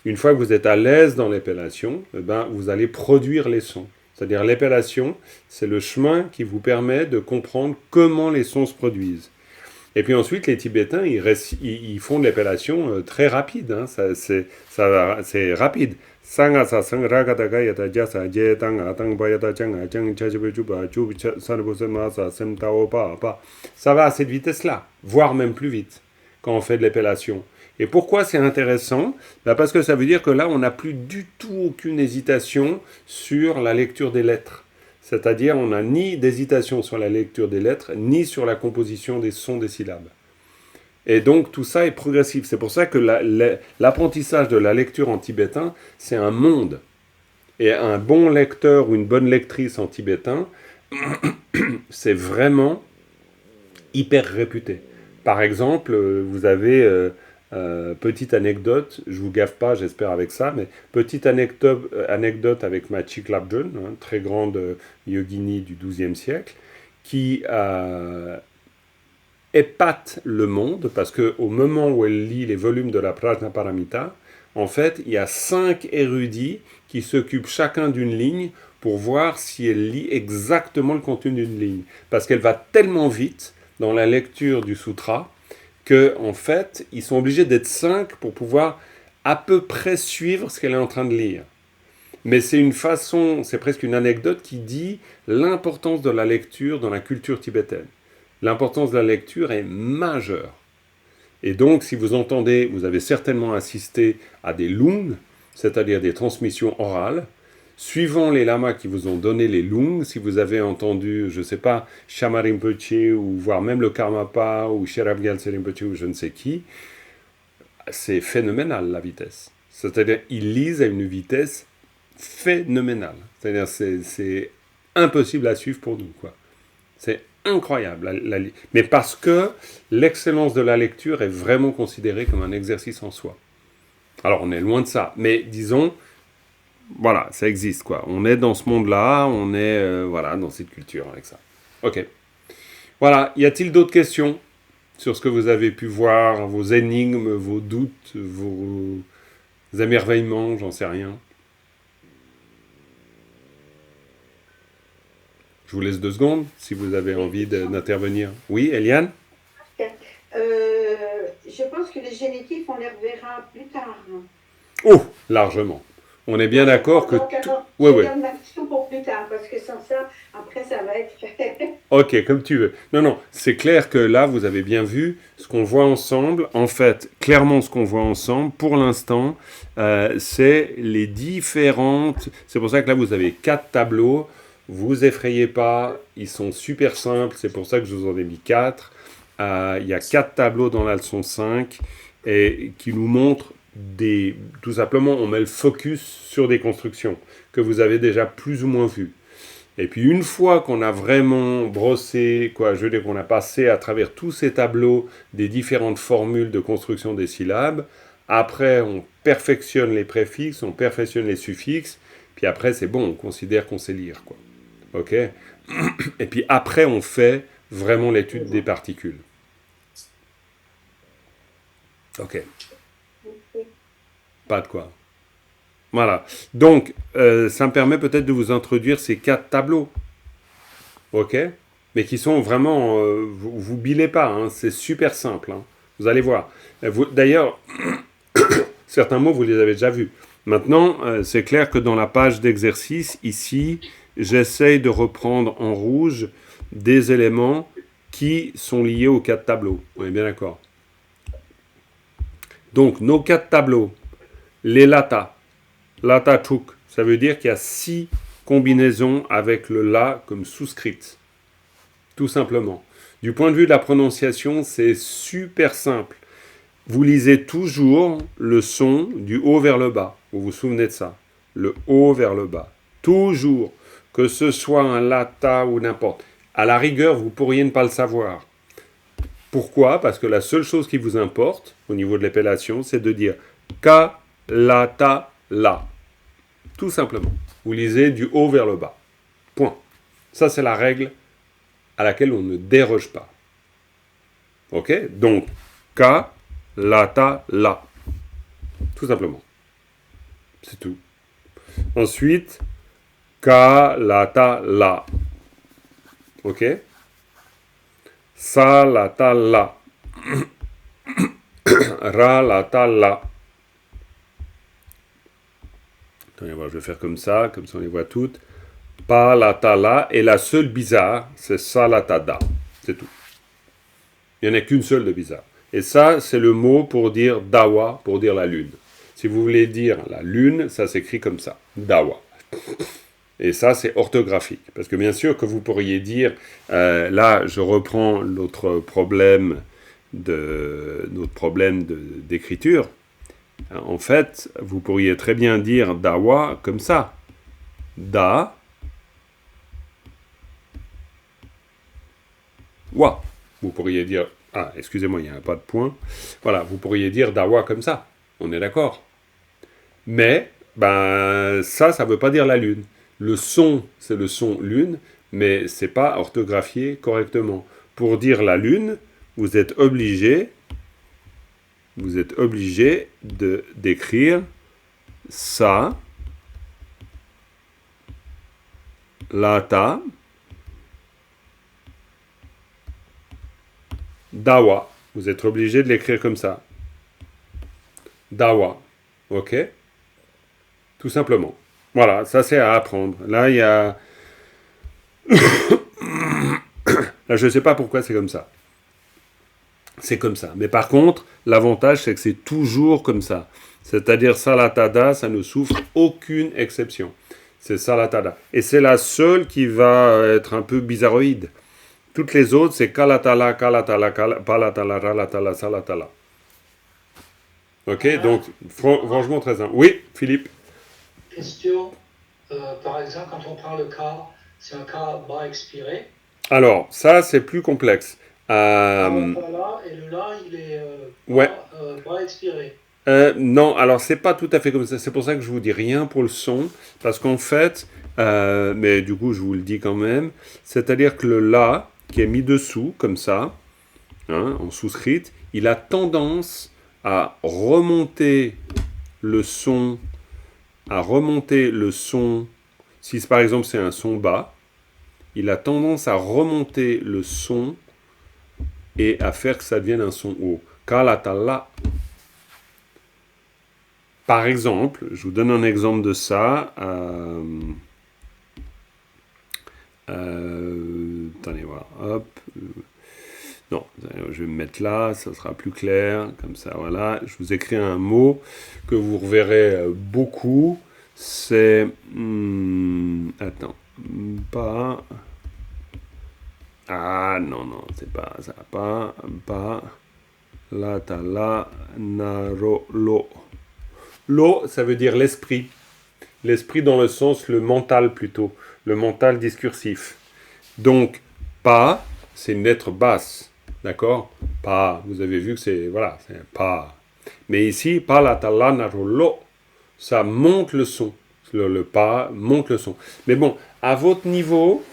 A: une fois que vous êtes à l'aise dans l'épellation, vous allez produire les sons. C'est-à-dire l'épellation, c'est le chemin qui vous permet de comprendre comment les sons se produisent. Et puis ensuite, les Tibétains, ils font de l'épellation très rapide. Hein. C'est rapide. Ça va à cette vitesse-là, voire même plus vite, quand on fait de l'épellation. Et pourquoi c'est intéressant? Parce que ça veut dire que là, on n'a plus du tout aucune hésitation sur la lecture des lettres. C'est-à-dire, on n'a ni d'hésitation sur la lecture des lettres, ni sur la composition des sons des syllabes. Et donc, tout ça est progressif. C'est pour ça que l'apprentissage de la lecture en tibétain, c'est un monde. Et un bon lecteur ou une bonne lectrice en tibétain, c'est vraiment hyper réputé. Par exemple, vous avez... petite anecdote, je vous gaffe pas, j'espère avec ça, mais petite anecdote avec ma Chik Labdrön, très grande yogini du XIIe siècle, qui épate le monde, parce qu'au moment où elle lit les volumes de la Prajnaparamita, en fait, il y a 5 érudits qui s'occupent chacun d'une ligne pour voir si elle lit exactement le contenu d'une ligne. Parce qu'elle va tellement vite dans la lecture du sutra que, en fait, ils sont obligés d'être 5 pour pouvoir à peu près suivre ce qu'elle est en train de lire. Mais c'est une façon, c'est presque une anecdote qui dit l'importance de la lecture dans la culture tibétaine. L'importance de la lecture est majeure. Et donc, si vous entendez, vous avez certainement assisté à des lungs, c'est-à-dire des transmissions orales. Suivant les lamas qui vous ont donné les lungs, si vous avez entendu, je ne sais pas, Shama Rinpoche, ou voire même le Karmapa, ou Sherab Gyaltse Rinpoche, ou je ne sais qui, c'est phénoménal la vitesse. C'est-à-dire, ils lisent à une vitesse phénoménale. C'est-à-dire, c'est impossible à suivre pour nous, quoi. C'est incroyable. Mais parce que l'excellence de la lecture est vraiment considérée comme un exercice en soi. Alors, on est loin de ça. Mais disons, voilà, ça existe, quoi. On est dans ce monde-là, on est voilà, dans cette culture avec ça. Ok. Voilà. Y a-t-il d'autres questions sur ce que vous avez pu voir, vos énigmes, vos doutes, vos émerveillements, j'en sais rien. Je vous laisse 2 secondes, si vous avez envie d'intervenir. Oui, Eliane?
F: Je pense que les génétiques, on les reverra plus tard.
A: Oh, largement. On est bien d'accord que...
F: Donc, alors,
A: Ouais,
F: je
A: ouais.
F: garde ma question pour plus tard, parce que sans ça, après, ça va être...
A: Ok, comme tu veux. Non, c'est clair que là, vous avez bien vu ce qu'on voit ensemble. En fait, clairement, ce qu'on voit ensemble, pour l'instant, c'est les différentes... C'est pour ça que là, vous avez 4 tableaux. Vous effrayez pas, ils sont super simples. C'est pour ça que je vous en ai mis 4. Il y a 4 tableaux dans la leçon 5 et qui nous montrent tout simplement, on met le focus sur des constructions que vous avez déjà plus ou moins vues. Et puis une fois qu'on a vraiment brossé, je veux dire qu'on a passé à travers tous ces tableaux des différentes formules de construction des syllabes, après on perfectionne les préfixes, on perfectionne les suffixes, puis après c'est bon, on considère qu'on sait lire, quoi. Ok ? Et puis après on fait vraiment l'étude des particules. Ok. Pas de quoi. Voilà. Donc, ça me permet peut-être de vous introduire ces 4 tableaux. Ok ? Mais qui sont vraiment... vous bilez pas, hein, c'est super simple. Hein. Vous allez voir. D'ailleurs, certains mots, vous les avez déjà vus. Maintenant, c'est clair que dans la page d'exercice, ici, j'essaye de reprendre en rouge des éléments qui sont liés aux 4 tableaux. On est bien d'accord. Donc, nos 4 tableaux, les lata, lata chuk, ça veut dire qu'il y a 6 combinaisons avec le la comme souscrite. Tout simplement. Du point de vue de la prononciation, c'est super simple. Vous lisez toujours le son du haut vers le bas. Vous vous souvenez de ça? Le haut vers le bas. Toujours. Que ce soit un lata ou n'importe. À la rigueur, vous pourriez ne pas le savoir. Pourquoi? Parce que la seule chose qui vous importe, au niveau de l'épellation, c'est de dire ka, la, ta, la. Tout simplement. Vous lisez du haut vers le bas. Point. Ça, c'est la règle à laquelle on ne déroge pas. Ok? Donc, ka, la, ta, la. Tout simplement. C'est tout. Ensuite, ka, la, ta, la. Ok? Sa, la, ta, la. Ra, la, ta, la. Attendez, je vais faire comme ça on les voit toutes. Pa, la, ta, la. Et la seule bizarre, c'est sa, la, ta, da. C'est tout. Il n'y en a qu'une seule de bizarre. Et ça, c'est le mot pour dire dawa, pour dire la lune. Si vous voulez dire la lune, ça s'écrit comme ça. Dawa. Et ça, c'est orthographique. Parce que bien sûr que vous pourriez dire, là, je reprends notre problème d'écriture. En fait, vous pourriez très bien dire dawa comme ça. Da. Wa. Vous pourriez dire, excusez-moi, il n'y a pas de point. Voilà, vous pourriez dire dawa comme ça. On est d'accord. Mais, ça ne veut pas dire la lune. Le son, c'est le son lune, mais c'est pas orthographié correctement. Pour dire la lune, vous êtes obligé d'écrire sa, lata, dawa. Vous êtes obligé de l'écrire comme ça. Dawa. Ok? Tout simplement. Voilà, ça c'est à apprendre. Là, il y a... Là, je ne sais pas pourquoi c'est comme ça. C'est comme ça. Mais par contre, l'avantage, c'est que c'est toujours comme ça. C'est-à-dire, salatada, ça ne souffre aucune exception. C'est salatada. Et c'est la seule qui va être un peu bizarroïde. Toutes les autres, c'est kalatala, kalatala, palatala, ralatala, salatala. Ok, donc, franchement, très simple. Oui, Philippe?
G: Question, par exemple, quand on prend le cas, c'est un cas bas expiré.
A: Alors, ça, c'est plus complexe.
G: Là, et le là, il est
A: Ouais.
G: bas expiré.
A: Non, alors c'est pas tout à fait comme ça. C'est pour ça que je vous dis rien pour le son, parce qu'en fait, mais du coup je vous le dis quand même, c'est-à-dire que le la qui est mis dessous comme ça, hein, en souscrite, il a tendance à remonter le son, Si par exemple c'est un son bas, il a tendance à remonter le son et à faire que ça devienne un son haut. Kalatala. Par exemple, je vous donne un exemple de ça. Attendez, voilà. Hop. Non, je vais me mettre là, ça sera plus clair. Comme ça, voilà. Je vous écris un mot que vous reverrez beaucoup. C'est... attends. Pas... Ah, non, c'est pas ça. Pas... La, ta, la, naro, lo. Lo, ça veut dire l'esprit. L'esprit dans le sens, le mental plutôt. Le mental discursif. Donc, pas, c'est une lettre basse. D'accord? Pas, vous avez vu que c'est, voilà, c'est pas. Mais ici, pas la, ta, la, naro, lo. Ça monte le son. Le pas monte le son. Mais bon, à votre niveau,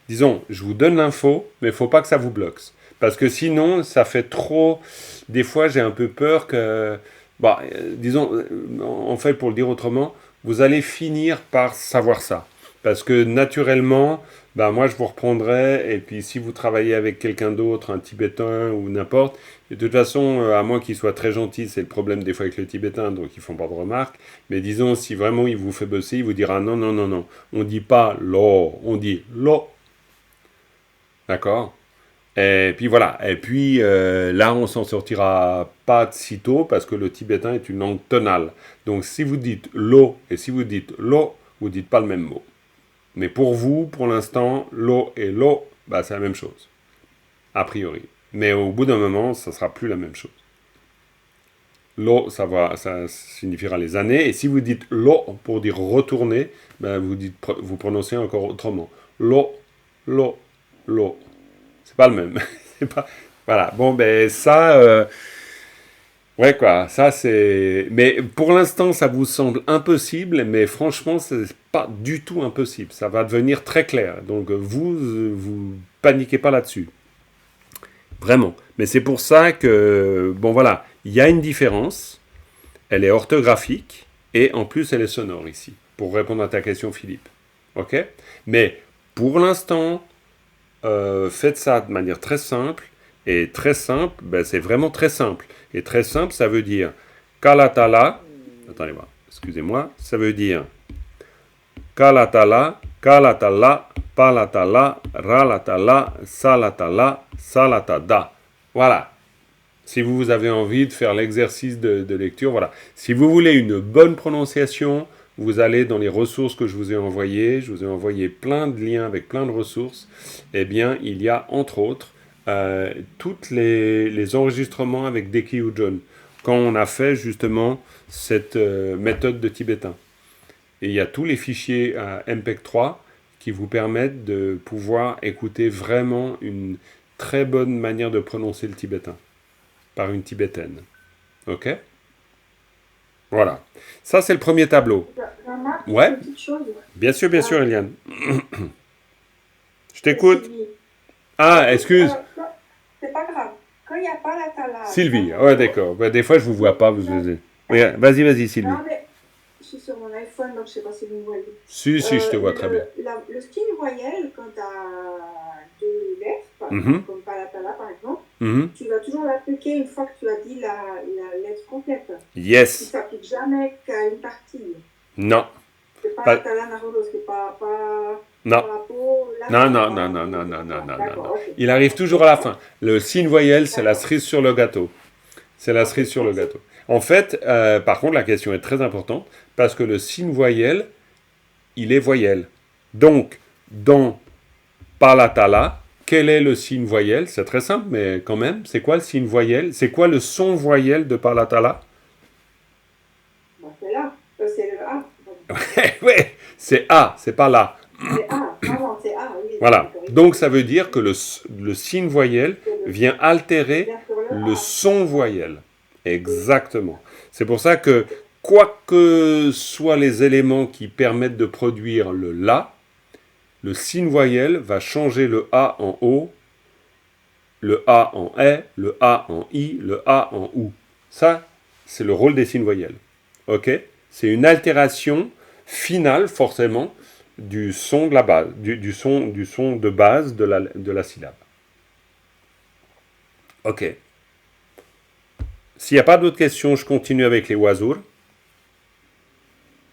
A: disons, je vous donne l'info, mais il ne faut pas que ça vous bloque. Parce que sinon, ça fait trop... Des fois, j'ai un peu peur que... Bah, disons, en fait, pour le dire autrement, vous allez finir par savoir ça. Parce que naturellement, bah, moi, je vous reprendrai. Et puis, si vous travaillez avec quelqu'un d'autre, un Tibétain ou n'importe, de toute façon, à moins qu'il soit très gentil, c'est le problème des fois avec le Tibétain, donc ils font pas de remarques. Mais disons, si vraiment il vous fait bosser, il vous dira non. On dit pas lo, on dit lo. D'accord? Et puis voilà, et puis là on s'en sortira pas de sitôt parce que le tibétain est une langue tonale. Donc si vous dites lo et si vous dites lo, vous dites pas le même mot. Mais pour vous, pour l'instant, lo et lo, bah, c'est la même chose, a priori. Mais au bout d'un moment, ça sera plus la même chose. Lo, ça signifiera les années, et si vous dites lo pour dire retourner, bah, vous prononcez encore autrement. Lo. C'est pas le même. C'est pas... Voilà. Bon, ben ça... Ouais, quoi. Ça, c'est... Mais pour l'instant, ça vous semble impossible, mais franchement, c'est pas du tout impossible. Ça va devenir très clair. Donc, vous paniquez pas là-dessus. Vraiment. Mais c'est pour ça que... Bon, voilà. Il y a une différence. Elle est orthographique. Et en plus, elle est sonore ici. Pour répondre à ta question, Philippe. OK? Mais pour l'instant... faites ça de manière très simple, et très simple, ben c'est vraiment très simple. Et très simple, ça veut dire kalatala, attendez moi, excusez-moi, ça veut dire kalatala, palatala, ralatala, salatala, salatada. Voilà. Si vous avez envie de faire l'exercice de lecture, voilà. Si vous voulez une bonne prononciation, vous allez dans les ressources que je vous ai envoyées. Je vous ai envoyé plein de liens avec plein de ressources. Eh bien, il y a entre autres tous les enregistrements avec Deki Ujon, quand on a fait justement cette méthode de tibétain. Et il y a tous les fichiers MPEG-3 qui vous permettent de pouvoir écouter vraiment une très bonne manière de prononcer le tibétain par une tibétaine. OK ? Voilà. Ça, c'est le premier tableau. Ouais. Bien sûr, Eliane. Je t'écoute. Ah, excuse.
F: C'est pas grave. Quand il n'y a pas la tala.
A: Sylvie, ouais, d'accord. Bah, des fois, je vous vois pas. Oui, vas-y, Sylvie.
F: Non, mais je suis sur mon iPhone, donc je ne sais pas si vous me voyez.
A: Si, je te vois très bien.
F: Le signe voyelle, quand tu as deux lettres,
A: Mhm.
F: comme palatala par exemple,
A: Mhm.
F: tu vas toujours l'appliquer une fois que tu as dit la lettre complète. Tu ne
A: Yes.
F: t'appliques jamais qu'à une partie.
A: Non.
F: C'est pas
A: Pas-
F: la tala narolo, c'est pas
A: Non.
F: la peau.
A: Non.
F: D'accord, ok.
A: Il arrive toujours à la fin. Le signe voyelle, c'est la cerise sur le gâteau. C'est la cerise sur le gâteau. En fait, par contre, la question est très importante parce que le signe voyelle, il est voyelle. Donc, dans palatala, quel est le signe voyelle? C'est très simple, mais quand même, c'est quoi le signe voyelle? C'est quoi le son voyelle de palatala?
F: Bon, c'est là. C'est le A.
A: Ouais, c'est A, c'est pas là.
F: C'est A. Non, c'est A. Oui,
A: Voilà.
F: d'accord.
A: Donc, ça veut dire que le signe voyelle vient altérer
F: Bien sur
A: le
F: A.
A: son voyelle. Exactement. C'est pour ça que, quoi que soient les éléments qui permettent de produire le la, le signe voyelle va changer le a en o, le a en e, le a en i, le a en ou. Ça, c'est le rôle des signes voyelles. Ok? C'est une altération finale, forcément, du son de la base, du son de base de la syllabe. Ok. S'il n'y a pas d'autres questions, je continue avec les oiseaux.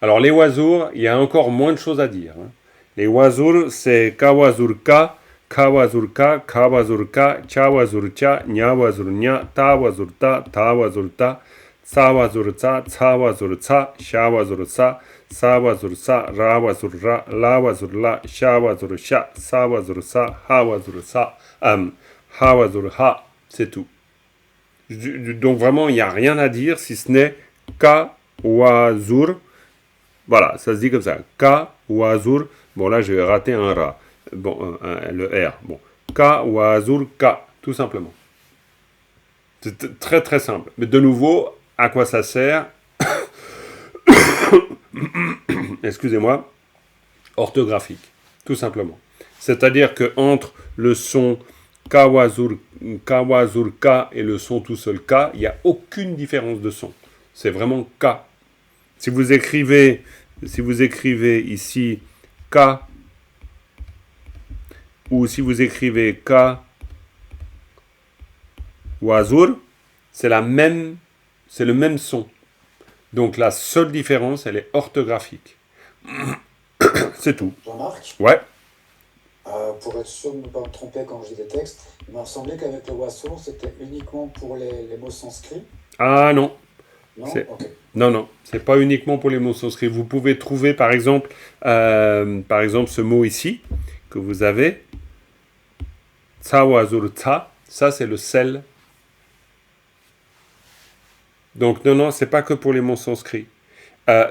A: Alors, les oiseaux, il y a encore moins de choses à dire. Hein. Les oiseaux, c'est kawazurka, kawazurka, kawazurka, chawazurcha, nyawazurnya, tawazurta, tawazurta, tsawazurta, tsawazurta, shawazursa, sawazursa, rawazurra, lawazurla, shawazurcha, sawazursa, hawazursa, hawazurha, c'est tout. Donc vraiment, il n'y a rien à dire si ce n'est kawazur. Voilà, ça se dit comme ça. Kawazur. Bon, là, j'ai raté un ra. Bon, le R. Bon. Kawazur ka, tout simplement. C'est très très simple. Mais de nouveau, à quoi ça sert? Excusez-moi. Orthographique, tout simplement. C'est-à-dire que entre le son kawazurka et le son tout seul ka, il n'y a aucune différence de son. C'est vraiment ka. Si vous écrivez ici ka, ou si vous écrivez ka wazur, c'est le même son. Donc la seule différence, elle est orthographique. C'est tout.
D: Jean-Marc,
A: Ouais.
D: pour être sûr de ne pas me tromper quand je dis des textes, il m'a semblé qu'avec le wassour, c'était uniquement pour les mots sanscrits.
A: Ah non.
D: Non?
A: C'est-
D: Ok.
A: Non, c'est pas uniquement pour les mots sanscrits. Vous pouvez trouver par exemple ce mot ici que vous avez, tsawazur tsa, ça c'est le sel. Donc non, c'est pas que pour les mots sanscrits.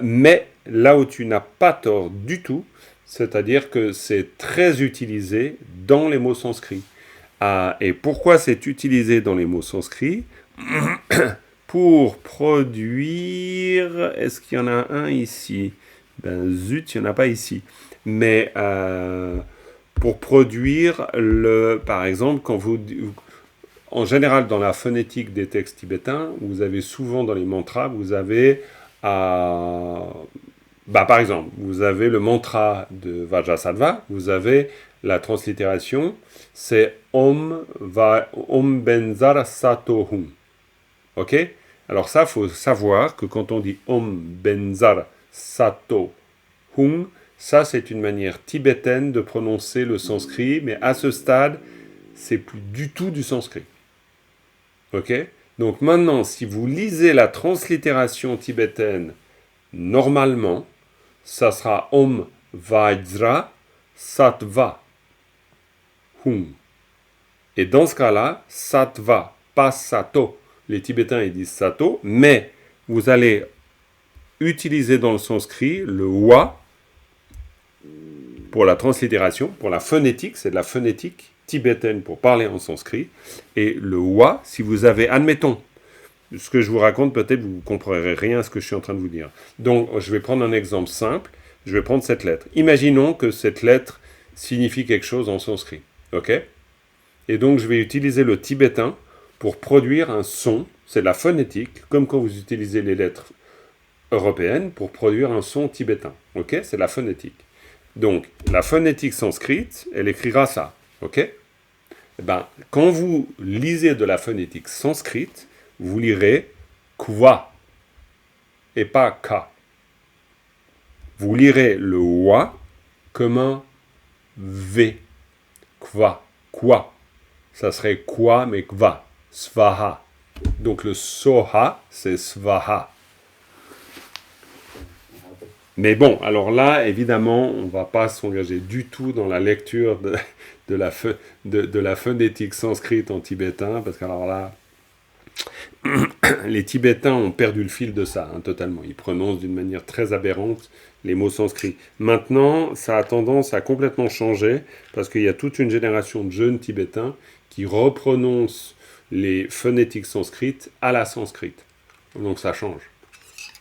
A: Mais là où tu n'as pas tort du tout, c'est-à-dire que c'est très utilisé dans les mots sanscrits. Et pourquoi c'est utilisé dans les mots sanscrits? Pour produire... Est-ce qu'il y en a un ici? Ben zut, il n'y en a pas ici. Mais pour produire, par exemple, quand vous... En général, dans la phonétique des textes tibétains, vous avez souvent dans les mantras, vous avez... par exemple, vous avez le mantra de Vajrasattva, vous avez la translittération, c'est Om Benzar Sato Hum. Ok? Alors ça, il faut savoir que quand on dit Om Benzar Sato Hum, ça c'est une manière tibétaine de prononcer le sanskrit, mais à ce stade, c'est plus du tout du sanskrit. Ok? Donc maintenant, si vous lisez la translittération tibétaine normalement, ça sera Om Vajra Sattva Hum. Et dans ce cas-là, Sattva, pas Sato. Les Tibétains, ils disent Sato, mais vous allez utiliser dans le sanskrit le wa pour la translittération, pour la phonétique, c'est de la phonétique tibétaine pour parler en sanskrit. Et le wa, si vous avez, admettons, ce que je vous raconte, peut-être vous ne comprendrez rien à ce que je suis en train de vous dire. Donc, je vais prendre un exemple simple. Je vais prendre cette lettre. Imaginons que cette lettre signifie quelque chose en sanskrit. Ok? Et donc, je vais utiliser le tibétain pour produire un son. C'est la phonétique, comme quand vous utilisez les lettres européennes pour produire un son tibétain. Ok? C'est la phonétique. Donc, la phonétique sanscrite, elle écrira ça. Ok? Eh ben, quand vous lisez de la phonétique sanscrite, vous lirez kva et pas ka. Vous lirez le wa comme un v. Kva, quoi. Ça serait quoi, mais kva. Svaha. Donc le soha, c'est svaha. Mais bon, alors là, évidemment, on ne va pas s'engager du tout dans la lecture de la phonétique sanscrite en tibétain, parce qu'alors là, les Tibétains ont perdu le fil de ça, totalement. Ils prononcent d'une manière très aberrante les mots sanscrits. Maintenant, ça a tendance à complètement changer, parce qu'il y a toute une génération de jeunes Tibétains qui reprononcent les phonétiques sanscrites à la sanscrite. Donc ça change.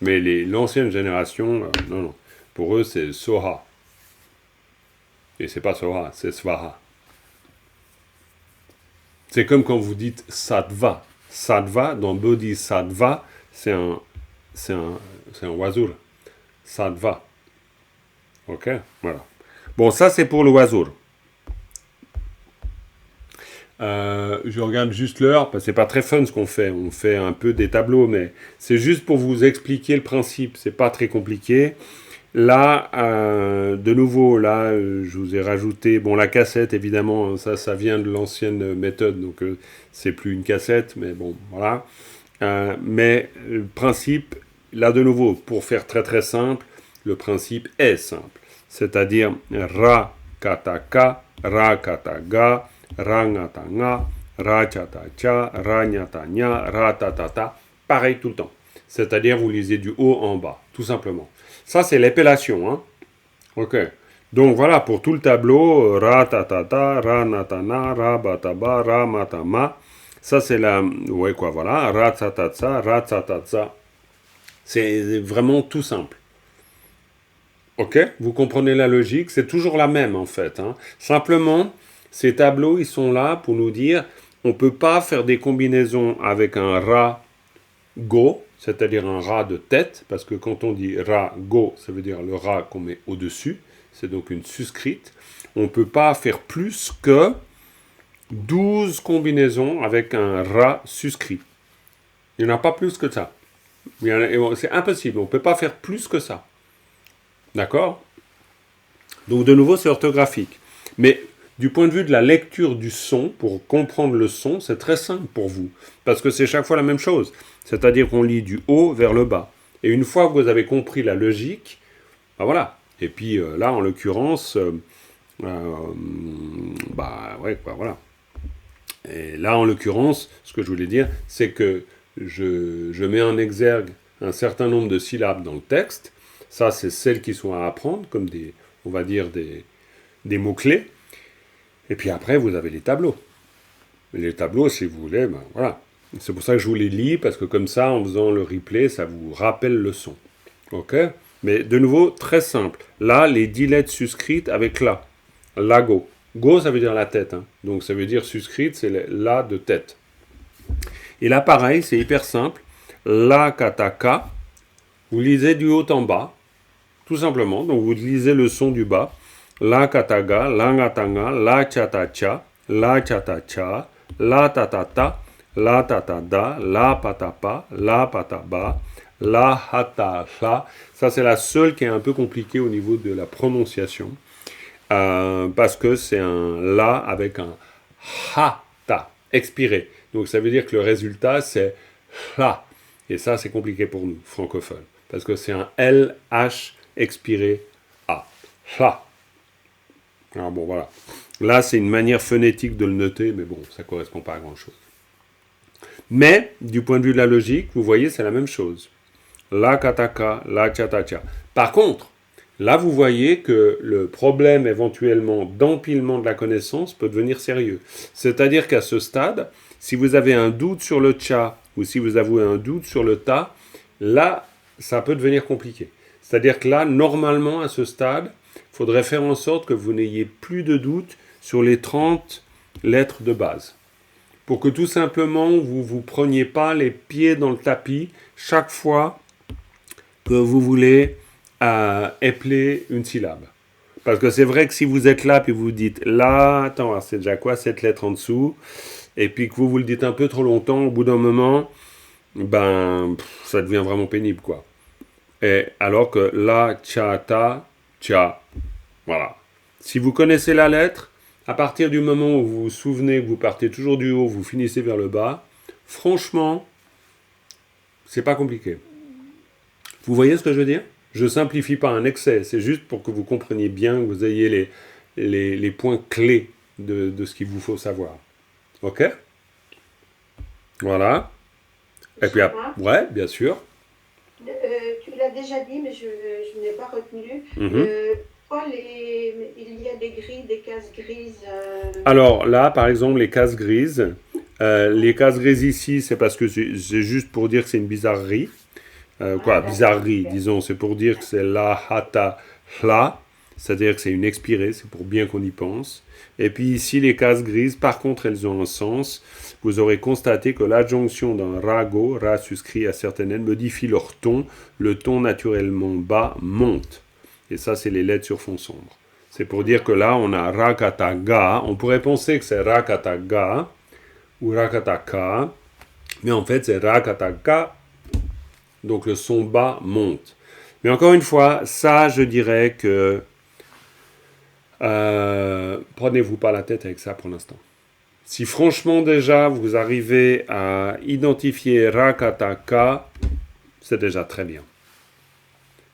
A: Mais l'ancienne génération, non. Pour eux, c'est Soha. Et c'est pas Soha, c'est Svaha. C'est comme quand vous dites Sattva. Sattva, dans Bodhisattva, c'est un wazur. Sattva. Ok? Voilà. Bon, ça c'est pour le wazur. Je regarde juste l'heure, parce que c'est pas très fun ce qu'on fait. On fait un peu des tableaux, mais c'est juste pour vous expliquer le principe. C'est pas très compliqué. Là, de nouveau, là, je vous ai rajouté, bon, la cassette, évidemment, ça vient de l'ancienne méthode, donc c'est plus une cassette, mais bon, voilà. Mais le principe, là, de nouveau, pour faire très très simple, le principe est simple. C'est-à-dire, ra kataka, ra kataga, ra ngatanga, ra chatacha, ra nyatanya, ra tatata, pareil tout le temps. C'est-à-dire, vous lisez du haut en bas, tout simplement. Ça, c'est l'épellation, hein. Ok. Donc, voilà, pour tout le tableau, ra tatata, ra natana, ra bataba, ra matama. Ça, c'est la... Ouais, quoi, voilà. Ra tatatsa, ra tatatsa. C'est vraiment tout simple. Ok? Vous comprenez la logique? C'est toujours la même, en fait, hein. Simplement, ces tableaux, ils sont là pour nous dire, on ne peut pas faire des combinaisons avec un ra go, c'est-à-dire un rat de tête, parce que quand on dit ra go, ça veut dire le rat qu'on met au-dessus, c'est donc une suscrite. On ne peut pas faire plus que 12 combinaisons avec un rat suscrit. Il n'y en a pas plus que ça. C'est impossible, on ne peut pas faire plus que ça. D'accord? Donc de nouveau, c'est orthographique. Mais du point de vue de la lecture du son, pour comprendre le son, c'est très simple pour vous, parce que c'est chaque fois la même chose. C'est-à-dire qu'on lit du haut vers le bas. Et une fois que vous avez compris la logique, ben voilà. Et puis là, en l'occurrence, ouais, quoi, voilà. Et là, en l'occurrence, ce que je voulais dire, c'est que je mets en exergue un certain nombre de syllabes dans le texte. Ça, c'est celles qui sont à apprendre, comme on va dire des mots-clés. Et puis après, vous avez les tableaux. Et les tableaux, si vous voulez, ben voilà. C'est pour ça que je vous les lis, parce que comme ça, en faisant le replay, ça vous rappelle le son. Ok? Mais de nouveau, très simple. Là, les 10 lettres suscrites avec la. La go. Go, ça veut dire la tête. Hein. Donc ça veut dire suscrite, c'est la de tête. Et là, pareil, c'est hyper simple. La kataka, vous lisez du haut en bas, tout simplement. Donc vous lisez le son du bas. La kataga, la ngatanga, la chatacha, la chatacha, la tatata, la tatada, la patapa, la pataba, la hatala. Ça, c'est la seule qui est un peu compliquée au niveau de la prononciation. Parce que c'est un la avec un hata, expiré. Donc ça veut dire que le résultat, c'est la. Et ça, c'est compliqué pour nous, francophones. Parce que c'est un LH expiré A. La. Alors bon, voilà. Là, c'est une manière phonétique de le noter, mais bon, ça ne correspond pas à grand-chose. Mais, du point de vue de la logique, vous voyez, c'est la même chose. La kataka, la chatacha. Par contre, là, vous voyez que le problème éventuellement d'empilement de la connaissance peut devenir sérieux. C'est-à-dire qu'à ce stade, si vous avez un doute sur le cha ou si vous avez un doute sur le ta, là, ça peut devenir compliqué. C'est-à-dire que là, normalement, à ce stade, il faudrait faire en sorte que vous n'ayez plus de doute sur les 30 lettres de base. Pour que tout simplement, vous ne vous preniez pas les pieds dans le tapis chaque fois que vous voulez épeler une syllabe. Parce que c'est vrai que si vous êtes là, puis vous dites là, attends, c'est déjà quoi cette lettre en dessous, et puis que vous le dites un peu trop longtemps, au bout d'un moment, ça devient vraiment pénible, quoi. Et alors que la, tcha, ta, tcha, voilà. Si vous connaissez la lettre, à partir du moment où vous vous souvenez que vous partez toujours du haut, vous finissez vers le bas, franchement, c'est pas compliqué. Vous voyez ce que je veux dire? Je simplifie pas un excès, c'est juste pour que vous compreniez bien, que vous ayez les points clés de ce qu'il vous faut savoir. Ok? Voilà. Et puis, ouais, bien sûr.
F: Tu l'as déjà dit, mais je n'ai pas retenu. Il y a des grilles, des cases grises.
A: Alors là, par exemple, les cases grises. Les cases grises ici, c'est parce que c'est juste pour dire que c'est une bizarrerie. Bizarrerie, disons, c'est pour dire que c'est la, hata, la, c'est-à-dire que c'est une expirée, c'est pour bien qu'on y pense. Et puis ici, les cases grises, par contre, elles ont un sens. Vous aurez constaté que l'adjonction d'un rago, ra suscrit à certaines lettres, modifie leur ton. Le ton naturellement bas monte. Et ça, c'est les lettres sur fond sombre. C'est pour dire que là, on a rakata-ga. On pourrait penser que c'est rakata-ga ou rakata-ka, mais en fait, c'est rakata-ka. Donc le son bas monte. Mais encore une fois, ça, je dirais que prenez-vous pas la tête avec ça pour l'instant. Si franchement déjà vous arrivez à identifier rakataka, c'est déjà très bien.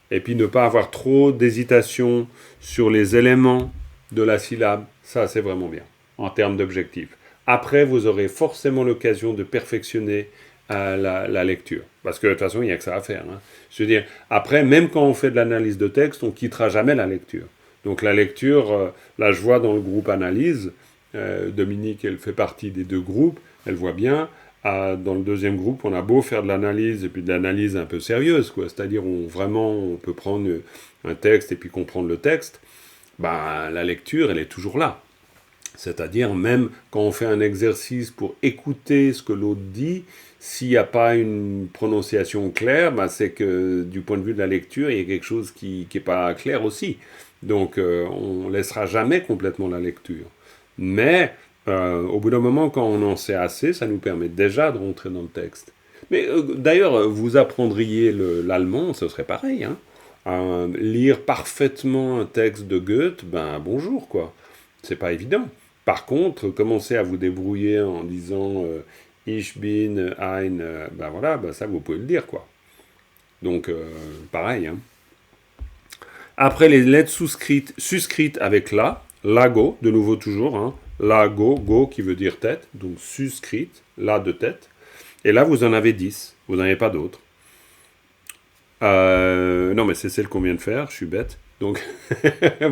A: Et puis ne pas avoir trop d'hésitation sur les éléments de la syllabe, ça c'est vraiment bien en termes d'objectif. Après, vous aurez forcément l'occasion de perfectionner la lecture. Parce que de toute façon, il n'y a que ça à faire. Hein. Je veux dire, après, même quand on fait de l'analyse de texte, on ne quittera jamais la lecture. Donc la lecture, là je vois dans le groupe analyse, Dominique, elle fait partie des deux groupes, elle voit bien. Dans le deuxième groupe, on a beau faire de l'analyse, et puis de l'analyse un peu sérieuse, quoi. C'est-à-dire on peut prendre un texte et puis comprendre le texte. La lecture, elle est toujours là. C'est-à-dire, même quand on fait un exercice pour écouter ce que l'autre dit, s'il n'y a pas une prononciation claire, c'est que du point de vue de la lecture, il y a quelque chose qui n'est pas clair aussi. Donc, on ne laissera jamais complètement la lecture. Mais, au bout d'un moment, quand on en sait assez, ça nous permet déjà de rentrer dans le texte. Mais d'ailleurs, vous apprendriez l'allemand, ce serait pareil. Hein. Lire parfaitement un texte de Goethe, bonjour, quoi. C'est pas évident. Par contre, commencez à vous débrouiller en disant ich bin ein, ça vous pouvez le dire, quoi. Donc, pareil. Hein. Après, les lettres suscrites avec la, lago, de nouveau toujours, hein, lago, go qui veut dire tête, donc suscrite, la de tête. Et là, vous en avez 10, vous n'en avez pas d'autres. Non, mais c'est celle qu'on vient de faire, je suis bête. Donc,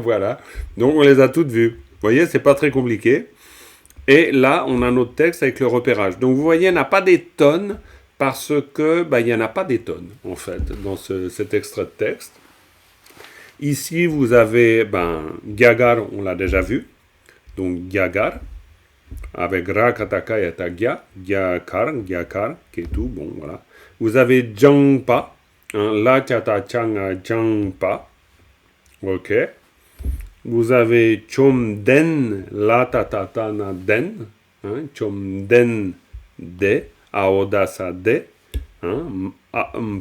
A: voilà. Donc, on les a toutes vues. Vous voyez, c'est pas très compliqué. Et là, on a notre texte avec le repérage. Donc, vous voyez, il n'y en a pas des tonnes parce que, il n'y en a pas des tonnes, en fait, dans cet extrait de texte. Ici, vous avez, Gyagar, on l'a déjà vu. Donc, Gyagar, avec Ra, Kataka et Tagya, Gyakar, qui est tout, bon, voilà. Vous avez Jangpa, La, Chata, Changa, Jangpa. Ok. Vous avez Chomden, La Tatatana Den, Chomden De, Aodasa De,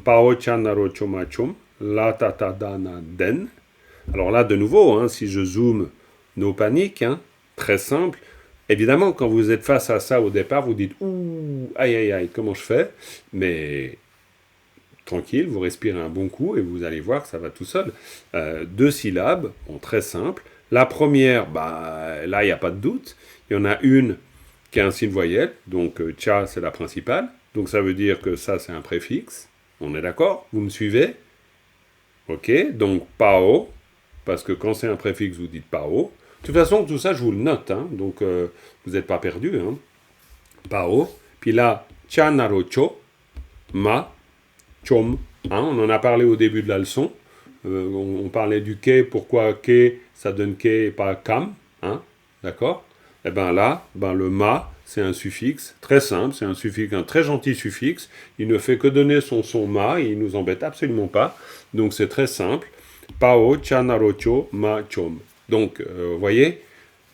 A: Pao Chanaro Choma Chom, La Tatadana Den. Alors là, de nouveau, si je zoome, no panique, très simple. Évidemment, quand vous êtes face à ça au départ, vous dites ouh, aïe aïe aïe, comment je fais? Mais tranquille, vous respirez un bon coup et vous allez voir que ça va tout seul. 2 syllabes, très simple. La première, là, il n'y a pas de doute. Il y en a une qui a un signe voyelle, donc cha, c'est la principale. Donc ça veut dire que ça, c'est un préfixe. On est d'accord? Vous me suivez? Ok, donc pao, parce que quand c'est un préfixe, vous dites pao. De toute façon, tout ça, je vous le note, donc vous n'êtes pas perdu. Pao. Puis là, cha narocho, ma, chom. On en a parlé au début de la leçon. On parlait du ke. Pourquoi ke, ça donne ke et pas kam. D'accord? Eh bien là, le ma, c'est un suffixe très simple, c'est un suffixe, un très gentil suffixe. Il ne fait que donner son son ma, et il nous embête absolument pas. Donc c'est très simple. Pao, chanarocho, ma, chom. Donc, vous voyez,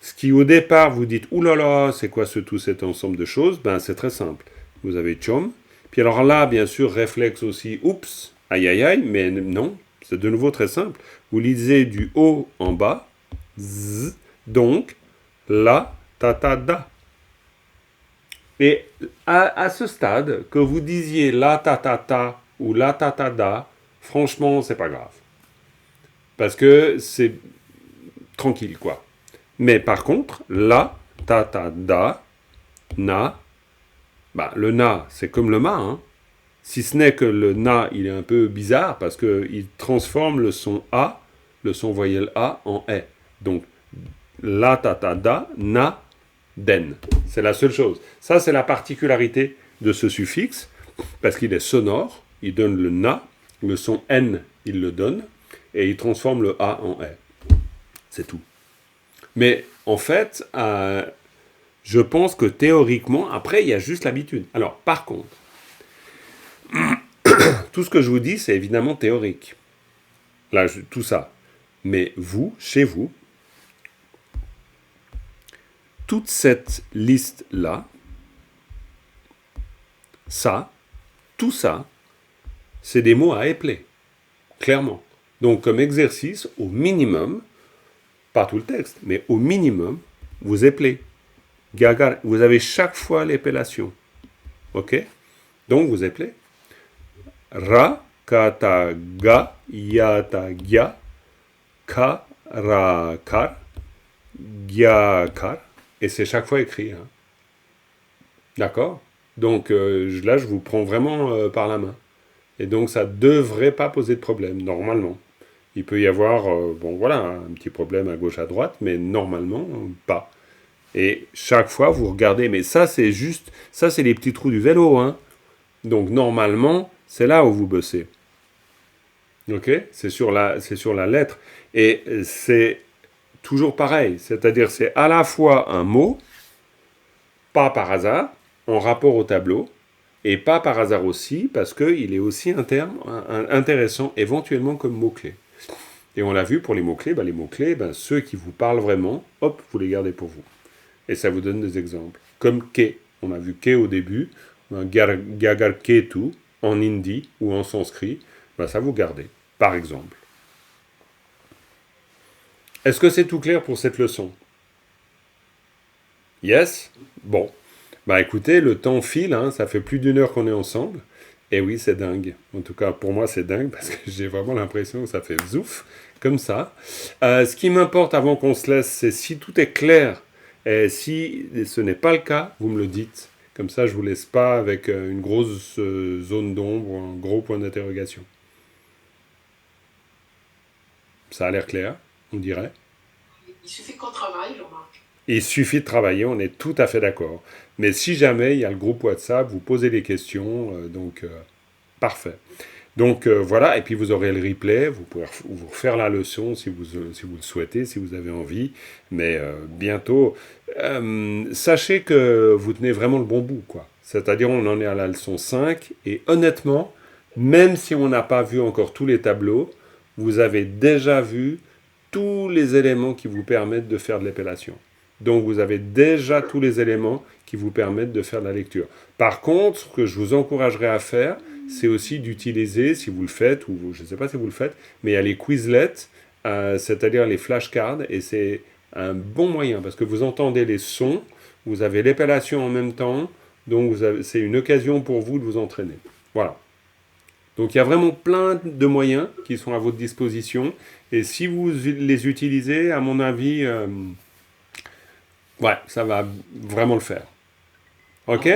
A: ce qui au départ vous dites, oulala, c'est quoi tout cet ensemble de choses? Ben c'est très simple. Vous avez chom. Puis alors là, bien sûr, réflexe aussi, oups, aïe aïe aïe, mais non, c'est de nouveau très simple. Vous lisez du haut en bas, z, donc, la, ta, ta, da. Et à ce stade, que vous disiez la, ta, ta, ta ou la, ta, ta, da, franchement, c'est pas grave. Parce que c'est tranquille, quoi. Mais par contre, la, ta, ta, da, na, le na, c'est comme le ma, hein. Si ce n'est que le na, il est un peu bizarre parce qu'il transforme le son A, le son voyelle A, en E. Donc, la, ta, ta, da, na, den. C'est la seule chose. Ça, c'est la particularité de ce suffixe, parce qu'il est sonore, il donne le na, le son N, il le donne, et il transforme le A en E. C'est tout. Mais en fait, je pense que théoriquement, après, il y a juste l'habitude. Alors, par contre, tout ce que je vous dis, c'est évidemment théorique. Là, tout ça. Mais vous, chez vous, toute cette liste-là, ça, tout ça, c'est des mots à épeler. Clairement. Donc, comme exercice, au minimum, pas tout le texte, mais au minimum, vous épelez. Gagar, vous avez chaque fois l'épellation. Ok? Donc, vous épelez. Ra, ka, ta, ga, ya, ta, gya, ka, ra, kar, gya, kar. Et c'est chaque fois écrit. Hein. D'accord? Donc, là, je vous prends vraiment par la main. Et donc, ça ne devrait pas poser de problème, normalement. Il peut y avoir, un petit problème à gauche, à droite, mais normalement, pas. Et chaque fois, vous regardez, mais ça, c'est les petits trous du vélo, hein. Donc, normalement, c'est là où vous bossez. Ok? C'est sur la lettre. Et c'est toujours pareil. C'est-à-dire, c'est à la fois un mot, pas par hasard, en rapport au tableau, et pas par hasard aussi, parce qu'il est aussi un terme intéressant, éventuellement comme mot-clé. Et on l'a vu pour les mots-clés, ceux qui vous parlent vraiment, hop, vous les gardez pour vous. Et ça vous donne des exemples. Comme ke. On a vu ke au début, gagar ketu, en hindi ou en sanskrit, ça vous gardez, par exemple. Est-ce que c'est tout clair pour cette leçon? Yes? Bon. Écoutez, le temps file, hein, ça fait plus d'1 heure qu'on est ensemble. Et oui, c'est dingue. En tout cas, pour moi, c'est dingue parce que j'ai vraiment l'impression que ça fait zouf, comme ça. Ce qui m'importe avant qu'on se laisse, c'est si tout est clair. Et si ce n'est pas le cas, vous me le dites. Comme ça, je ne vous laisse pas avec une grosse zone d'ombre ou un gros point d'interrogation. Ça a l'air clair, on dirait.
H: Il suffit qu'on travaille, Jean-Marc.
A: Il suffit de travailler, on est tout à fait d'accord. Mais si jamais il y a le groupe WhatsApp, vous posez des questions, parfait. Donc voilà, et puis vous aurez le replay, vous pourrez vous refaire la leçon si vous le souhaitez, si vous avez envie. Mais bientôt, sachez que vous tenez vraiment le bon bout, quoi. C'est-à-dire on en est à la leçon 5, et honnêtement, même si on n'a pas vu encore tous les tableaux, vous avez déjà vu tous les éléments qui vous permettent de faire de l'épellation. Donc vous avez déjà tous les éléments qui vous permettent de faire de la lecture. Par contre, ce que je vous encouragerais à faire, c'est aussi d'utiliser, si vous le faites, ou je ne sais pas si vous le faites, mais il y a les Quizlets, c'est-à-dire les flashcards, et c'est un bon moyen, parce que vous entendez les sons, vous avez l'épellation en même temps, donc c'est une occasion pour vous de vous entraîner. Voilà. Donc il y a vraiment plein de moyens qui sont à votre disposition, et si vous les utilisez, à mon avis, ça va vraiment le faire. Ok?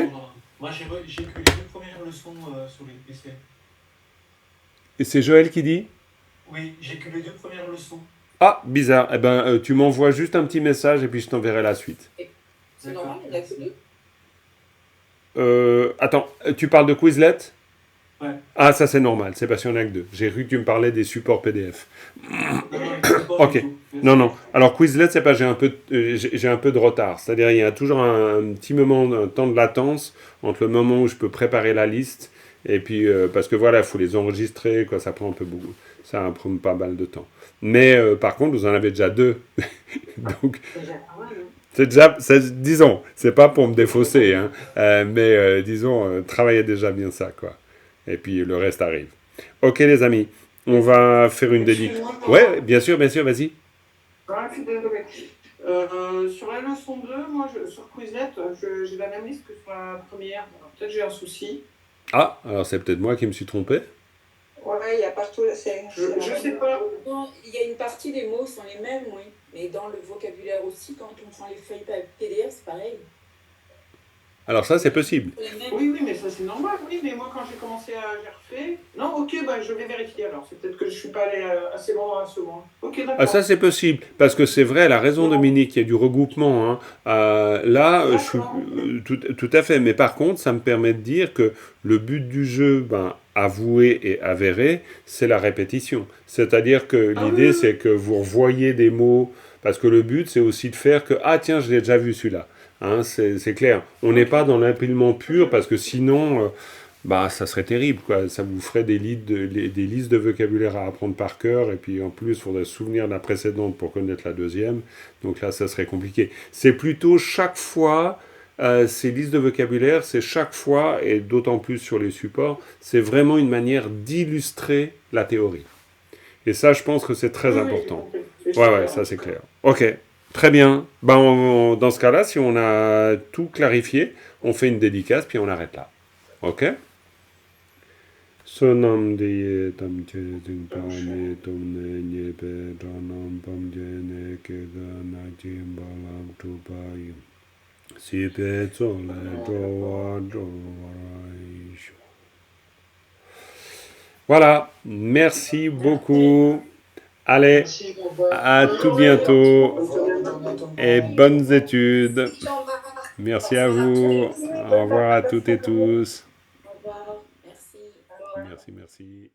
E: Moi, j'ai que les 2 premières leçons sur les PC.
A: Et c'est Joël qui dit?
E: Oui, j'ai que les 2 premières leçons.
A: Ah, bizarre. Eh ben, tu m'envoies juste un petit message et puis je t'enverrai la suite.
H: C'est normal, il n'y en a que 2.
A: Attends, tu parles de Quizlet?
E: Ouais.
A: Ah, ça c'est normal, c'est parce qu'il y en a que deux. J'ai cru que tu me parlais des supports PDF. Ok.
E: Du tout. Merci.
A: Non, non. Alors Quizlet, c'est pas, j'ai un peu de retard. C'est-à-dire, il y a toujours un petit moment, un temps de latence entre le moment où je peux préparer la liste et puis parce que voilà, il faut les enregistrer, quoi. Ça prend un peu beaucoup, ça prend pas mal de temps. Mais par contre, vous en avez déjà deux, donc
F: Déjà pas mal, hein.
A: c'est déjà, disons, c'est pas pour me défausser, hein, mais disons, travaillez déjà bien ça, quoi. Et puis le reste arrive. Ok, les amis, on va faire une dédicace.
H: Excuse-moi,
A: Ouais, bien sûr, vas-y.
H: je suis désolée. Sur la leçon 2, moi, sur Quizlet, j'ai la même liste que sur la première. Alors, peut-être j'ai un souci.
A: Ah, alors c'est peut-être moi qui me suis trompé.
F: Ouais, il y a partout.
H: Je sais pas.
I: Non, il y a une partie des mots sont les mêmes, oui. Mais dans le vocabulaire aussi, quand on prend les feuilles PDF, c'est pareil.
A: Alors ça, c'est possible.
I: Les mêmes.
H: Oui, mais ça c'est normal. Oui, mais moi quand j'ai commencé à j'ai refait. Non, ok, bah je vais vérifier alors. C'est peut-être que je suis pas allé assez loin dans la seconde. Ok, d'accord.
A: Ah, ça, c'est possible. Parce que c'est vrai, la raison, Dominique, il y a du regroupement. Hein. Là, je suis tout à fait. Mais par contre, ça me permet de dire que le but du jeu, avoué et avéré, c'est la répétition. C'est-à-dire que l'idée, c'est que vous revoyez des mots. Parce que le but, c'est aussi de faire que, ah tiens, je l'ai déjà vu celui-là. Hein, c'est clair. On n'est pas dans l'empilement pur parce que sinon, ça serait terrible, quoi. Ça vous ferait des listes de vocabulaire à apprendre par cœur et puis en plus, il faudrait se souvenir de la précédente pour connaître la deuxième. Donc là, ça serait compliqué. C'est plutôt chaque fois, ces listes de vocabulaire, c'est chaque fois, et d'autant plus sur les supports, c'est vraiment une manière d'illustrer la théorie. Et ça, je pense que c'est très important. Ouais, ça c'est clair. Ok. Très bien. Dans ce cas-là, si on a tout clarifié, on fait une dédicace, puis on arrête là. Ok? Sonam diye tam che ding pa ne tom ne nye pe ranam pam je ne ke da na jim ba lam tu pa yim. Si pe tso le do wa rai shu. Voilà. Merci beaucoup. Allez,
G: Merci, au revoir.
A: à tout bientôt et bonnes études.
I: Jean-Marc,
A: Merci à vous. Au revoir à toutes et tous.
I: au revoir. Merci.
A: Merci.